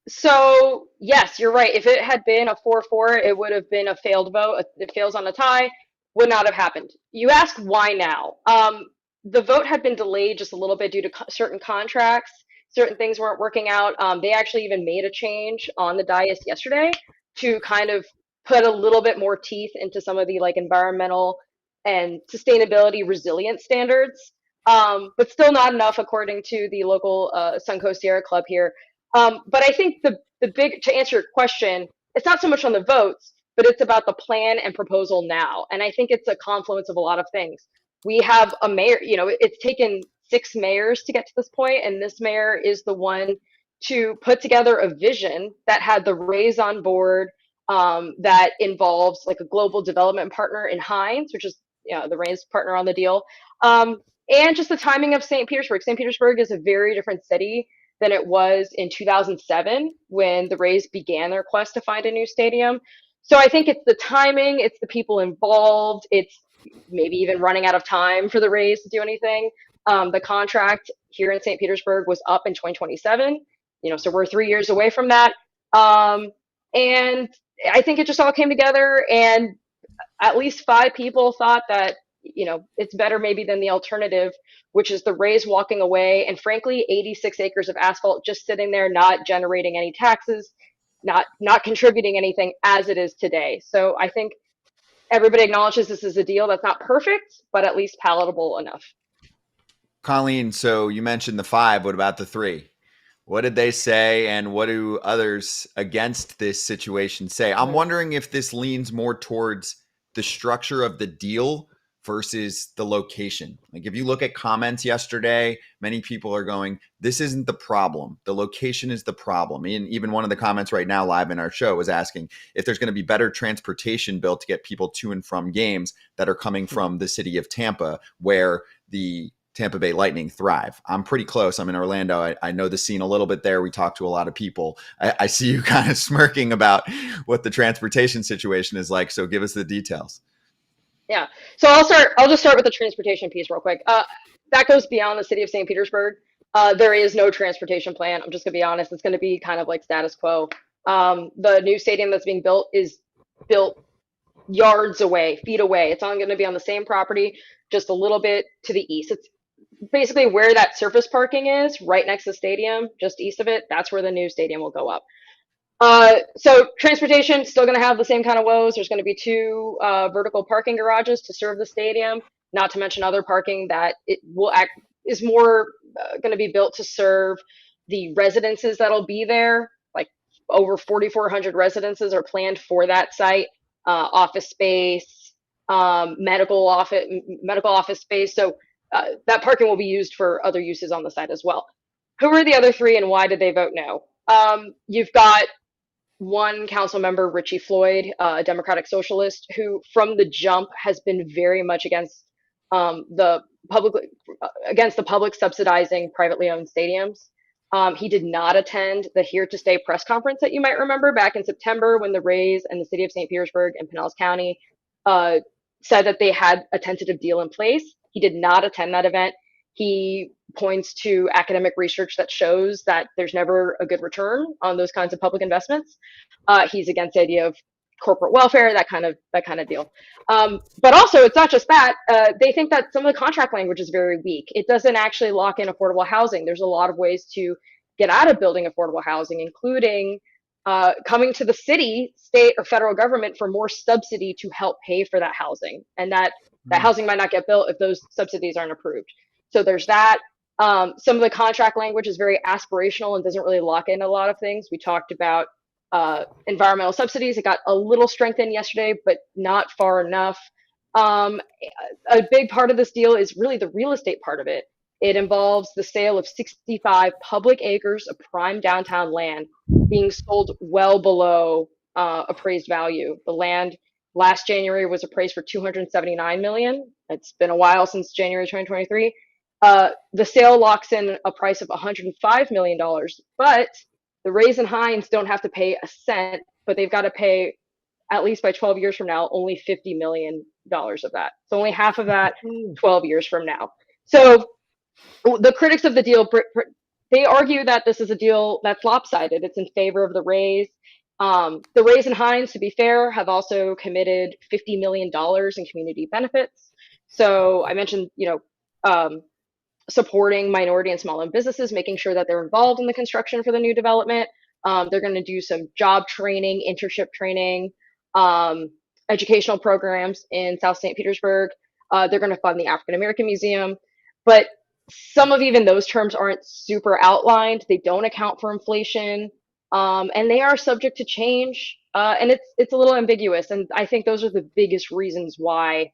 So yes, you're right. If it had been a 4-4, it would have been a failed vote. It fails on a tie, would not have happened. You ask why now? The vote had been delayed just a little bit due to certain contracts. Certain things weren't working out. They actually even made a change on the dais yesterday to kind of put a little bit more teeth into some of the like environmental and sustainability resilience standards. But still not enough, according to the local Suncoast Sierra Club here. But I think the big, to answer your question, it's not so much on the votes, but it's about the plan and proposal now. And I think it's a confluence of a lot of things. We have a mayor, it's taken 6 mayors to get to this point, and this mayor is the one to put together a vision that had the Rays on board, that involves like a global development partner in Hines, which is the Rays partner on the deal. And just the timing of St. Petersburg. St. Petersburg is a very different city than it was in 2007 when the Rays began their quest to find a new stadium. So I think it's the timing, it's the people involved, it's maybe even running out of time for the Rays to do anything. The contract here in St. Petersburg was up in 2027. So we're 3 years away from that. And I think it just all came together, and at least 5 people thought that, it's better maybe than the alternative, which is the Rays walking away. And frankly, 86 acres of asphalt just sitting there, not generating any taxes, not contributing anything as it is today. So I think everybody acknowledges this is a deal that's not perfect, but at least palatable enough. Colleen, so you mentioned the 5. What about the 3? What did they say, and what do others against this situation say? I'm wondering if this leans more towards the structure of the deal versus the location. Like, if you look at comments yesterday, many people are going, this isn't the problem. The location is the problem. And even one of the comments right now live in our show was asking if there's going to be better transportation built to get people to and from games that are coming from the city of Tampa, where the Tampa Bay Lightning thrive. I'm pretty close. I'm in Orlando. I know the scene a little bit there. We talk to a lot of people. I see you kind of smirking about what the transportation situation is like. So give us the details. Yeah. So I'll just start with the transportation piece real quick. That goes beyond the city of St. Petersburg. There is no transportation plan. I'm just gonna be honest. It's gonna be kind of like status quo. The new stadium that's being built is built yards away, feet away. It's only going to be on the same property, just a little bit to the east. It's basically where that surface parking is, right next to the stadium, just east of it. That's where the new stadium will go up. So transportation still going to have the same kind of woes. There's going to be 2 vertical parking garages to serve the stadium, not to mention other parking that is more going to be built to serve the residences that'll be there. Like over 4,400 residences are planned for that site. Office space, medical office space. So that parking will be used for other uses on the site as well. Who are the other 3, and why did they vote no? You've got one council member, Richie Floyd, a Democratic socialist, who from the jump has been very much against the public subsidizing privately owned stadiums. He did not attend the Here to Stay press conference that you might remember back in September, when the Rays and the city of St. Petersburg and Pinellas County said that they had a tentative deal in place. He did not attend that event. He points to academic research that shows that there's never a good return on those kinds of public investments. He's against the idea of corporate welfare, that kind of deal. But also, it's not just that. They think that some of the contract language is very weak. It doesn't actually lock in affordable housing. There's a lot of ways to get out of building affordable housing, including coming to the city, state, or federal government for more subsidy to help pay for that housing. And that housing might not get built if those subsidies aren't approved. So there's that. Some of the contract language is very aspirational and doesn't really lock in a lot of things. We talked about environmental subsidies. It got a little strengthened yesterday, but not far enough. A big part of this deal is really the real estate part of it. It involves the sale of 65 public acres of prime downtown land being sold well below appraised value. The land last January was appraised for $279 million. It's been a while since January 2023. The sale locks in a price of $105 million, but the Rays and Hines don't have to pay a cent, but they've got to pay, at least by 12 years from now, only $50 million of that. So only half of that 12 years from now. So the critics of the deal, they argue that this is a deal that's lopsided. It's in favor of the Rays. The Rays and Hines, to be fair, have also committed $50 million in community benefits. So I mentioned, supporting minority and small-owned businesses, making sure that they're involved in the construction for the new development. They're going to do some job training, internship training, educational programs in South St. Petersburg. They're going to fund the African American Museum. But some of even those terms aren't super outlined. They don't account for inflation, and they are subject to change. And it's a little ambiguous. And I think those are the biggest reasons why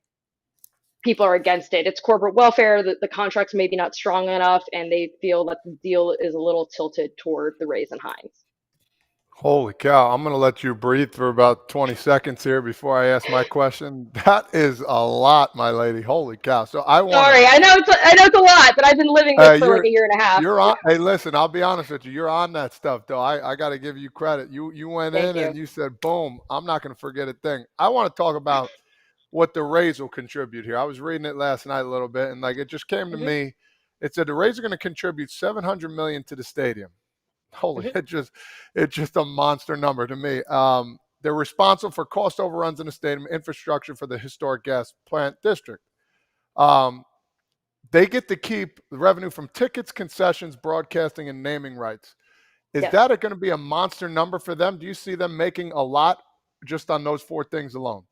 people are against it. It's corporate welfare, the contract's maybe not strong enough, and they feel that the deal is a little tilted toward the Rays and Hines. Holy cow. I'm going to let you breathe for about 20 seconds here before I ask my question. That is a lot, my lady. Holy cow. So Sorry, I know it's a lot, but I've been living this for like a year and a half. You're on. Hey, listen, I'll be honest with you. You're on that stuff, though. I got to give you credit. You went in and you said, boom, I'm not going to forget a thing. I want to talk about what the Rays will contribute here. I was reading it last night a little bit, and it just came to me. It said the Rays are going to contribute $700 million to the stadium. Holy, it's just a monster number to me. They're responsible for cost overruns in the stadium, infrastructure for the historic gas plant district. They get to keep the revenue from tickets, concessions, broadcasting, and naming rights. Is that going to be a monster number for them? Do you see them making a lot just on those 4 things alone?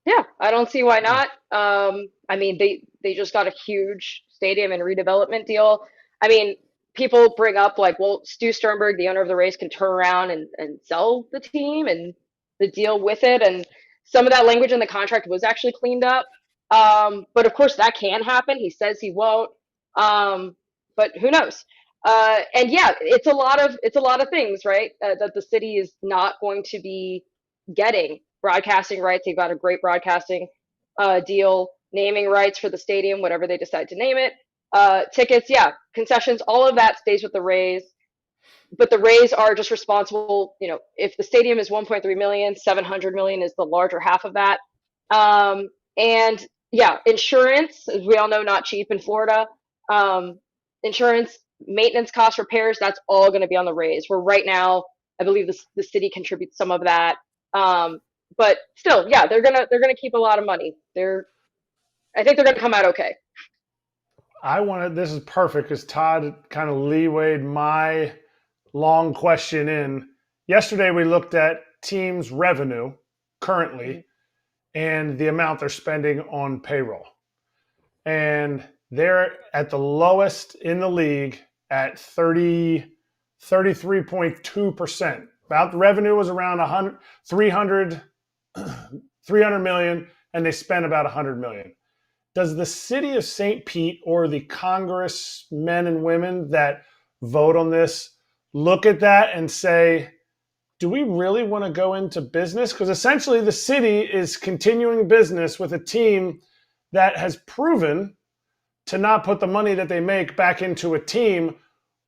Yeah, I don't see why not. I mean, they just got a huge stadium and redevelopment deal. I mean, people bring up like, well, Stu Sternberg, the owner of the Rays, can turn around and sell the team and the deal with it. And some of that language in the contract was actually cleaned up. But of course, that can happen. He says he won't. But who knows? And yeah, it's a lot of things, right? That the city is not going to be getting. Broadcasting rights. They've got a great broadcasting deal, naming rights for the stadium, whatever they decide to name it. Tickets, yeah, concessions, all of that stays with the Rays. But the Rays are just responsible, if the stadium is 1.3 million, 700 million is the larger half of that. And yeah, insurance, as we all know, not cheap in Florida. Insurance, maintenance costs, repairs, that's all going to be on the Rays. Where right now, I believe the city contributes some of that. But still, yeah, they're gonna keep a lot of money. I think they're gonna come out okay. This is perfect because Todd kind of leewayed my long question in. Yesterday we looked at teams' revenue currently and the amount they're spending on payroll. And they're at the lowest in the league at 33.2%. About the revenue was around 300 million, and they spent about 100 million. Does the city of St. Pete or the congressmen and women that vote on this look at that and say, do we really want to go into business? Because essentially the city is continuing business with a team that has proven to not put the money that they make back into a team.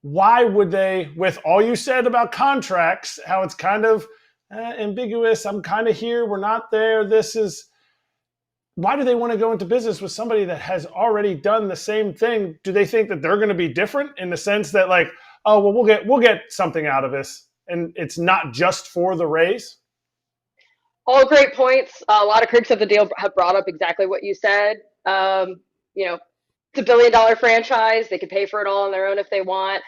Why would they, with all you said about contracts, how it's kind of ambiguous, I'm kind of here, we're not there, why do they want to go into business with somebody that has already done the same thing? Do they think that they're going to be different in the sense that like, oh, well, we'll get something out of this and it's not just for the Rays? All great points. A lot of critics of the deal have brought up exactly what you said. It's a $1 billion franchise. They could pay for it all on their own if they want.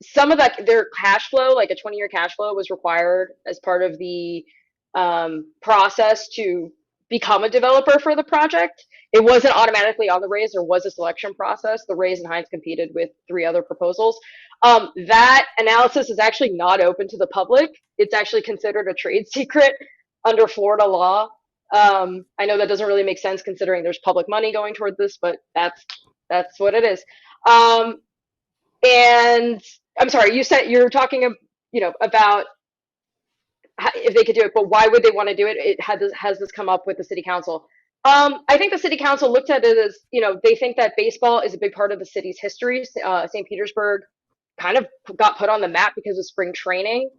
Some of their cash flow, like a 20-year cash flow, was required as part of the process to become a developer for the project. It wasn't automatically on the Rays. There was a selection process. The Rays and Hines competed with 3 other proposals. That analysis is actually not open to the public. It's actually considered a trade secret under Florida law. I know that doesn't really make sense considering there's public money going toward this, but that's what it is. And I'm sorry, you said you're talking about if they could do it, but why would they want to do it? Has this come up with the city council? I think the city council looked at it as, they think that baseball is a big part of the city's history. St. Petersburg kind of got put on the map because of spring training.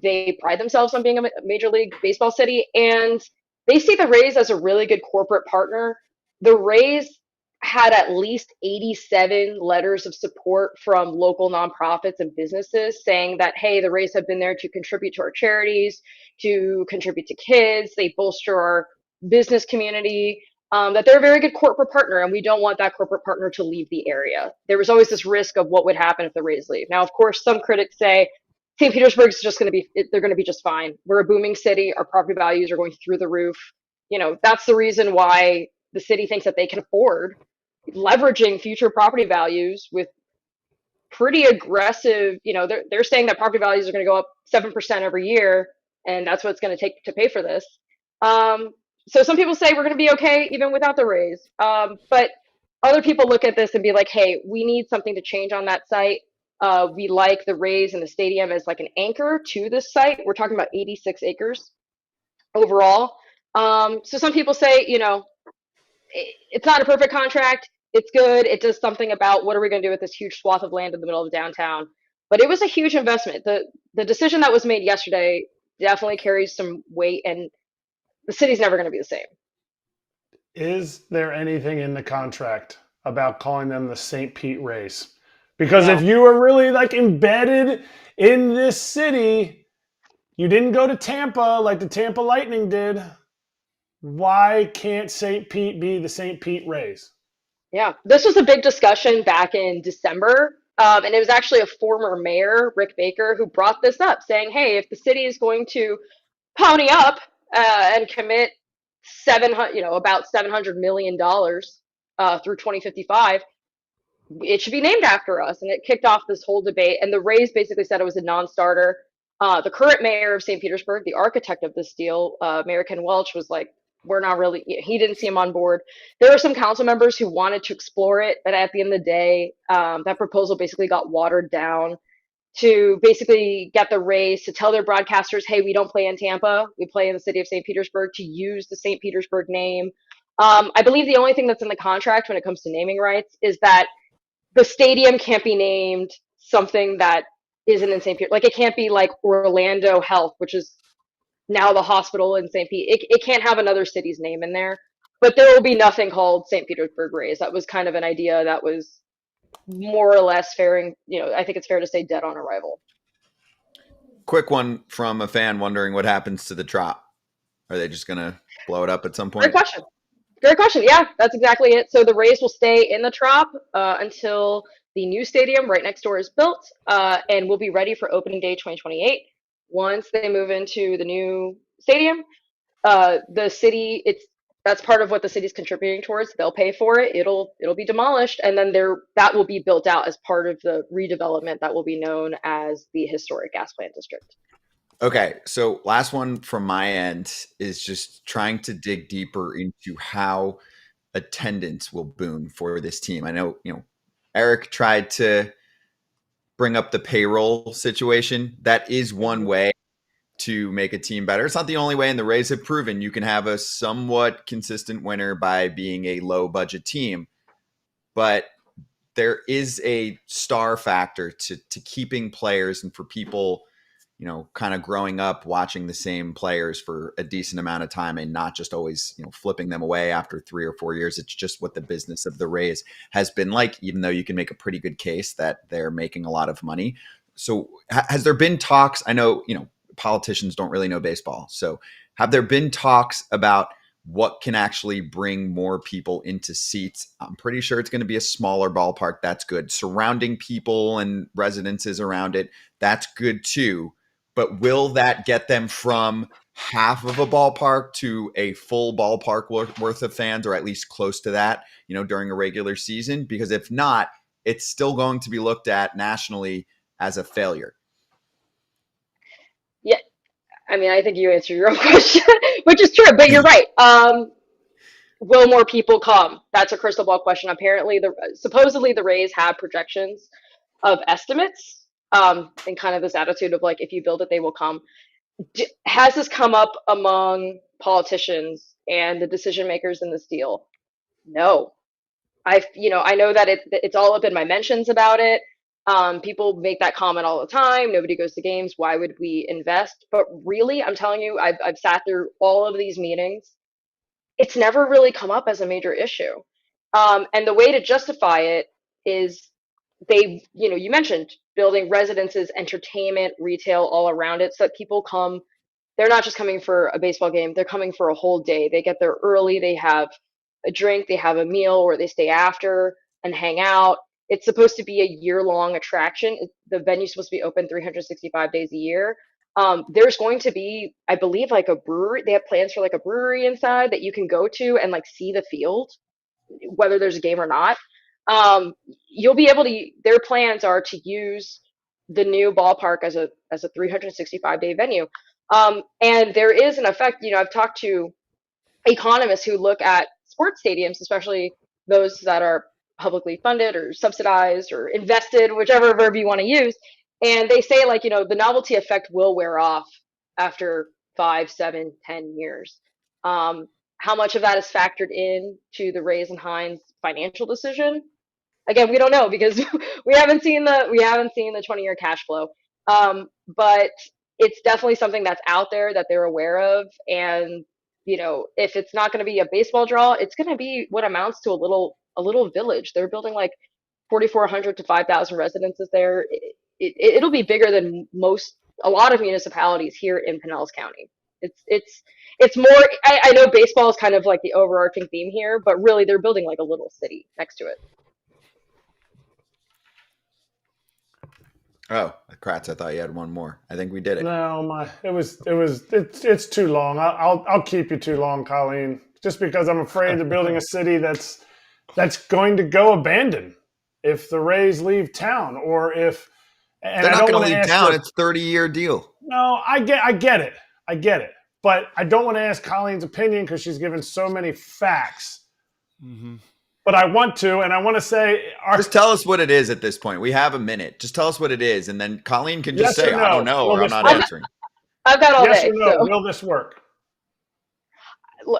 They pride themselves on being a major league baseball city, and they see the Rays as a really good corporate partner. The Rays had at least 87 letters of support from local nonprofits and businesses saying that, hey, the Rays have been there to contribute to our charities, to contribute to kids. They bolster our business community, that they're a very good corporate partner, and we don't want that corporate partner to leave the area. There was always this risk of what would happen if the Rays leave. Now, of course, some critics say St. Petersburg's they're going to be just fine. We're a booming city. Our property values are going through the roof. That's the reason why the city thinks that they can afford leveraging future property values with pretty aggressive, they're saying that property values are going to go up 7% every year, and that's what it's going to take to pay for this. So some people say we're going to be okay even without the Rays. But other people look at this and be like, hey, we need something to change on that site. We like the Rays and the stadium as like an anchor to this site. We're talking about 86 acres overall. So some people say, it's not a perfect contract. It's good. It does something about what are we going to do with this huge swath of land in the middle of downtown. But it was a huge investment. The decision that was made yesterday definitely carries some weight, and the city's never going to be the same. Is there anything in the contract about calling them the St. Pete Rays. Because if you were really like embedded in this city, you didn't go to Tampa like the Tampa Lightning did. Why can't St. Pete be the St. Pete Rays? Yeah, this was a big discussion back in December. And it was actually a former mayor, Rick Baker, who brought this up, saying, hey, if the city is going to pony up and commit about $700 million through 2055, it should be named after us. And it kicked off this whole debate. And the Rays basically said it was a non-starter. The current mayor of St. Petersburg, the architect of this deal, Mayor Ken Welch, was like, we're not really, he didn't see him on board. There were some council members who wanted to explore it, but at the end of the day, that proposal basically got watered down to basically get the Rays to tell their broadcasters, hey, we don't play in Tampa, we play in the city of St. Petersburg, to use the St. Petersburg name. I believe the only thing that's in the contract when it comes to naming rights is that the stadium can't be named something that isn't in St. Petersburg. Like, it can't be like Orlando Health, which is now the hospital in St. Pete. It can't have another city's name in there, but there will be nothing called St. Petersburg Rays. That was kind of an idea that was more or less faring, I think it's fair to say, dead on arrival. Quick one from a fan wondering what happens to the Trop. Are they just going to blow it up at some point? Great question. Yeah, that's exactly it. So the Rays will stay in the Trop until the new stadium right next door is built, and will be ready for opening day 2028. Once they move into the new stadium, the city, that's part of what the city's contributing towards. They'll pay for it. It'll be demolished, and then that will be built out as part of the redevelopment that will be known as the historic gas plant district. Okay, so last one from my end is just trying to dig deeper into how attendance will boom for this team. I know, Erik tried to bring up the payroll situation. That is one way to make a team better. It's not the only way, and the Rays have proven you can have a somewhat consistent winner by being a low budget team. But there is a star factor to keeping players and for people, kind of growing up watching the same players for a decent amount of time and not just always, flipping them away after 3 or 4 years. It's just what the business of the Rays has been like, even though you can make a pretty good case that they're making a lot of money. So has there been talks? I know, politicians don't really know baseball. So have there been talks about what can actually bring more people into seats? I'm pretty sure it's going to be a smaller ballpark. That's good. Surrounding people and residences around it, that's good too. But will that get them from half of a ballpark to a full ballpark worth of fans, or at least close to that, during a regular season? Because if not, it's still going to be looked at nationally as a failure. Yeah. I mean, I think you answered your own question, which is true, but you're right. Will more people come? That's a crystal ball question. Apparently, supposedly the Rays have projections of estimates, and kind of this attitude of like, if you build it, they will come. Has this come up among politicians and the decision makers in this deal? No. I know that it's all up in my mentions about it. People make that comment all the time. Nobody goes to games. Why would we invest? But really, I'm telling you, I've sat through all of these meetings. It's never really come up as a major issue. And the way to justify it is you mentioned building residences, entertainment, retail all around it so that people come. They're not just coming for a baseball game. They're coming for a whole day. They get there early. They have a drink. They have a meal, or they stay after and hang out. It's supposed to be a year-long attraction. The venue's supposed to be open 365 days a year. There's going to be, I believe, like a brewery. They have plans for like a brewery inside that you can go to and like see the field, whether there's a game or not. You'll be able to. Their plans are to use the new ballpark as a 365-day venue. And there is an effect. I've talked to economists who look at sports stadiums, especially those that are publicly funded or subsidized or invested, whichever verb you want to use. And they say, like, the novelty effect will wear off after 5, 7, 10 years. How much of that is factored in to the Rays and Hines financial decision? Again, we don't know because we haven't seen the 20-year cash flow. But it's definitely something that's out there that they're aware of. And, if it's not going to be a baseball draw, it's going to be what amounts to a little a little village. They're building like 4,400 to 5,000 residences there. It'll be bigger than a lot of municipalities here in Pinellas County. It's more. I know baseball is kind of like the overarching theme here, but really they're building like a little city next to it. Oh, Kratz, I thought you had one more. I think we did it. No, it's too long. I'll keep you too long, Colleen, just because I'm afraid they're building a city that's going to go abandoned if the Rays leave town, or if they're not going to leave town. It's a 30-year deal. No, I get it. But I don't want to ask Colleen's opinion because she's given so many facts. Mm-hmm. But I want to, and I want to say... Just tell us what it is at this point. We have a minute. Just tell us what it is, and then Colleen can just say, no. I don't know, or I'm not answering. I've got all day. Yes or no, so. Will this work?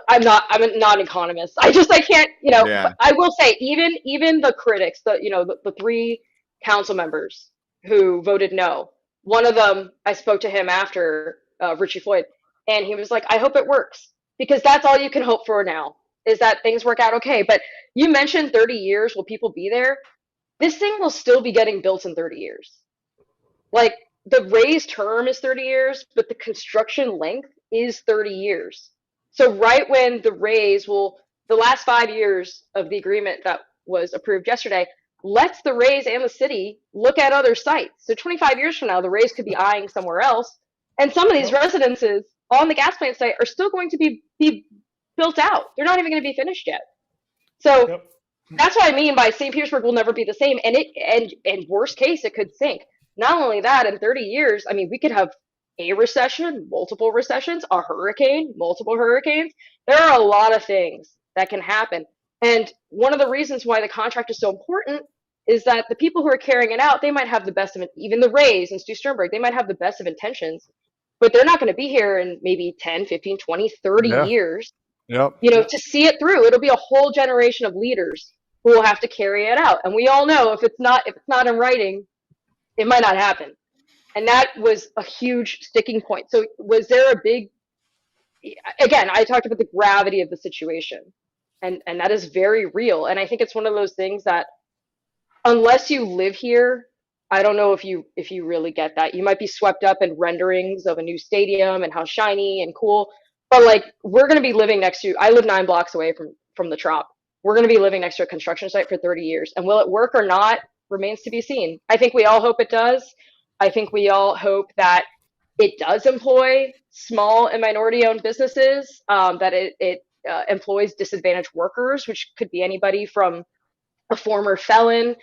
I'm not an economist. I can't, yeah. I will say, even the critics, the three council members who voted no, one of them, I spoke to him after Richie Floyd, and he was like, I hope it works, because that's all you can hope for now, is that things work out okay. But you mentioned 30 years, will people be there? This thing will still be getting built in 30 years. Like, the Rays term is 30 years, but the construction length is 30 years. So right when the Rays the last 5 years of the agreement that was approved yesterday, lets the Rays and the city look at other sites. So 25 years from now, the Rays could be eyeing somewhere else. And some of these residences on the gas plant site are still going to be built out. They're not even going to be finished yet. So that's what I mean by St. Petersburg will never be the same. And worst case, it could sink. Not only that, in 30 years, I mean, we could have a recession, multiple recessions, a hurricane, multiple hurricanes. There are a lot of things that can happen. And one of the reasons why the contract is so important is that the people who are carrying it out, they might have the best of it, even the Rays and Stu Sternberg, they might have the best of intentions, but they're not going to be here in maybe 10, 15, 20, 30 years. Yep. To see it through. It'll be a whole generation of leaders who will have to carry it out. And we all know if it's not in writing, it might not happen. And that was a huge sticking point. So was there again, I talked about the gravity of the situation, and that is very real. And I think it's one of those things that unless you live here, I don't know if you really get that. You might be swept up in renderings of a new stadium and how shiny and cool, but like, we're going to be living next to, I live 9 blocks away from the Trop. We're going to be living next to a construction site for 30 years. And will it work or not remains to be seen. I think we all hope it does. I think we all hope that it does employ small and minority-owned businesses, that it employs disadvantaged workers, which could be anybody from a former felon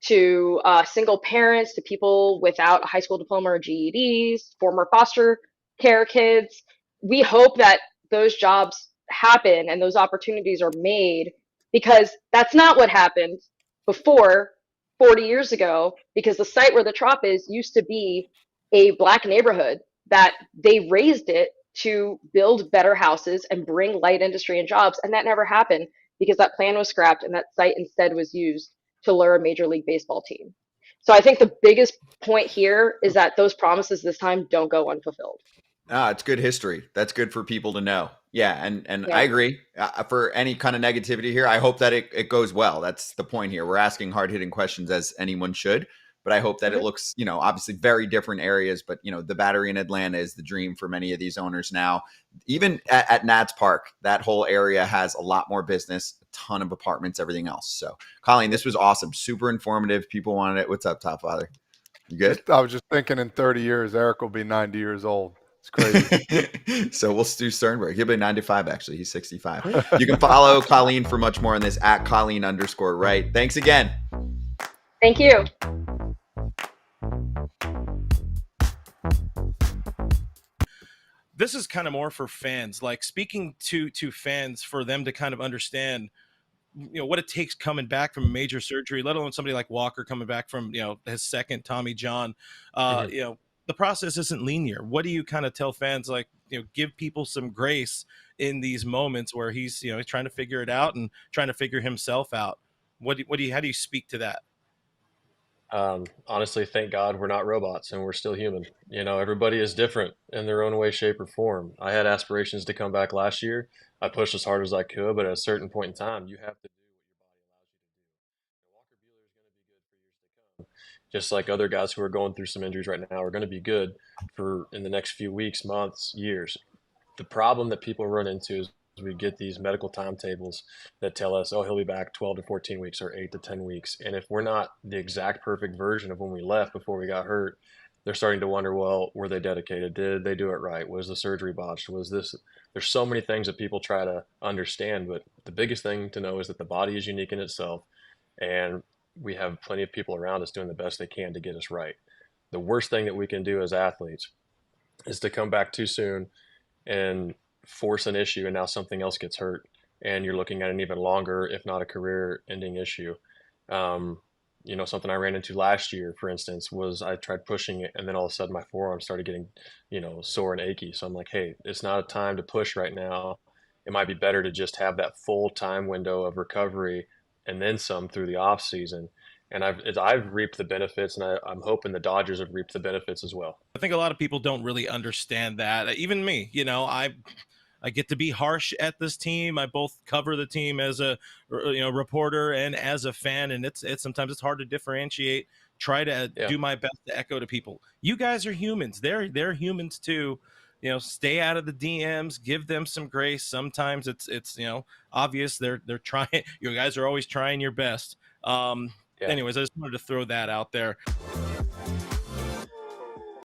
to single parents to people without a high school diploma or GEDs, former foster care kids. We hope that those jobs happen and those opportunities are made, because that's not what happened before 40 years ago, because the site where the Trop is used to be a Black neighborhood that they raised it to build better houses and bring light industry and jobs. And that never happened because that plan was scrapped and that site instead was used to lure a Major League Baseball team. So I think the biggest point here is that those promises this time don't go unfulfilled. It's good history. That's good for people to know. Yeah, and I agree. For any kind of negativity here, I hope that it goes well. That's the point here. We're asking hard-hitting questions, as anyone should, but I hope that it looks, obviously very different areas, but, the Battery in Atlanta is the dream for many of these owners now. Even at Nats Park, that whole area has a lot more business, a ton of apartments, everything else. So, Colleen, this was awesome. Super informative. People wanted it. What's up, Toddfather? You good? I was just thinking in 30 years, Erik will be 90 years old. It's crazy. So we'll Stu Sternberg. He'll be 95, actually. He's 65. You can follow Colleen for much more on this at Colleen_Wright. Thanks again. Thank you. This is kind of more for fans, like speaking to fans, for them to kind of understand, what it takes coming back from major surgery, let alone somebody like Walker coming back from, his second Tommy John. The process isn't linear. What do you kind of tell fans, like, give people some grace in these moments where he's, he's trying to figure it out and trying to figure himself out? How do you speak to that? Honestly, thank God we're not robots and we're still human. Everybody is different in their own way, shape, or form. I had aspirations to come back last year. I pushed as hard as I could, but at a certain point in time, you have to do what your body allows you to Buehler is going to be good for years to come. Just like other guys who are going through some injuries right now are going to be good for in the next few weeks, months, years. The problem that people run into is we get these medical timetables that tell us, oh, he'll be back 12 to 14 weeks or 8 to 10 weeks. And if we're not the exact perfect version of when we left before we got hurt, they're starting to wonder, well, were they dedicated? Did they do it right? Was the surgery botched? Was this? There's so many things that people try to understand, but the biggest thing to know is that the body is unique in itself, and we have plenty of people around us doing the best they can to get us right. The worst thing that we can do as athletes is to come back too soon and force an issue, and now something else gets hurt, and you're looking at an even longer, if not a career-ending issue. Something I ran into last year, for instance, was I tried pushing it, and then all of a sudden my forearm started getting, sore and achy. So I'm like, hey, it's not a time to push right now. It might be better to just have that full time window of recovery and then some through the off season. And I've reaped the benefits, and I'm hoping the Dodgers have reaped the benefits as well. I think a lot of people don't really understand that. Even me, I get to be harsh at this team. I both cover the team as a reporter and as a fan, and it's sometimes it's hard to differentiate. Try to do my best to echo to people. You guys are humans. They're humans too. Stay out of the DMs. Give them some grace. Sometimes it's obvious they're trying. You guys are always trying your best. Anyways, I just wanted to throw that out there.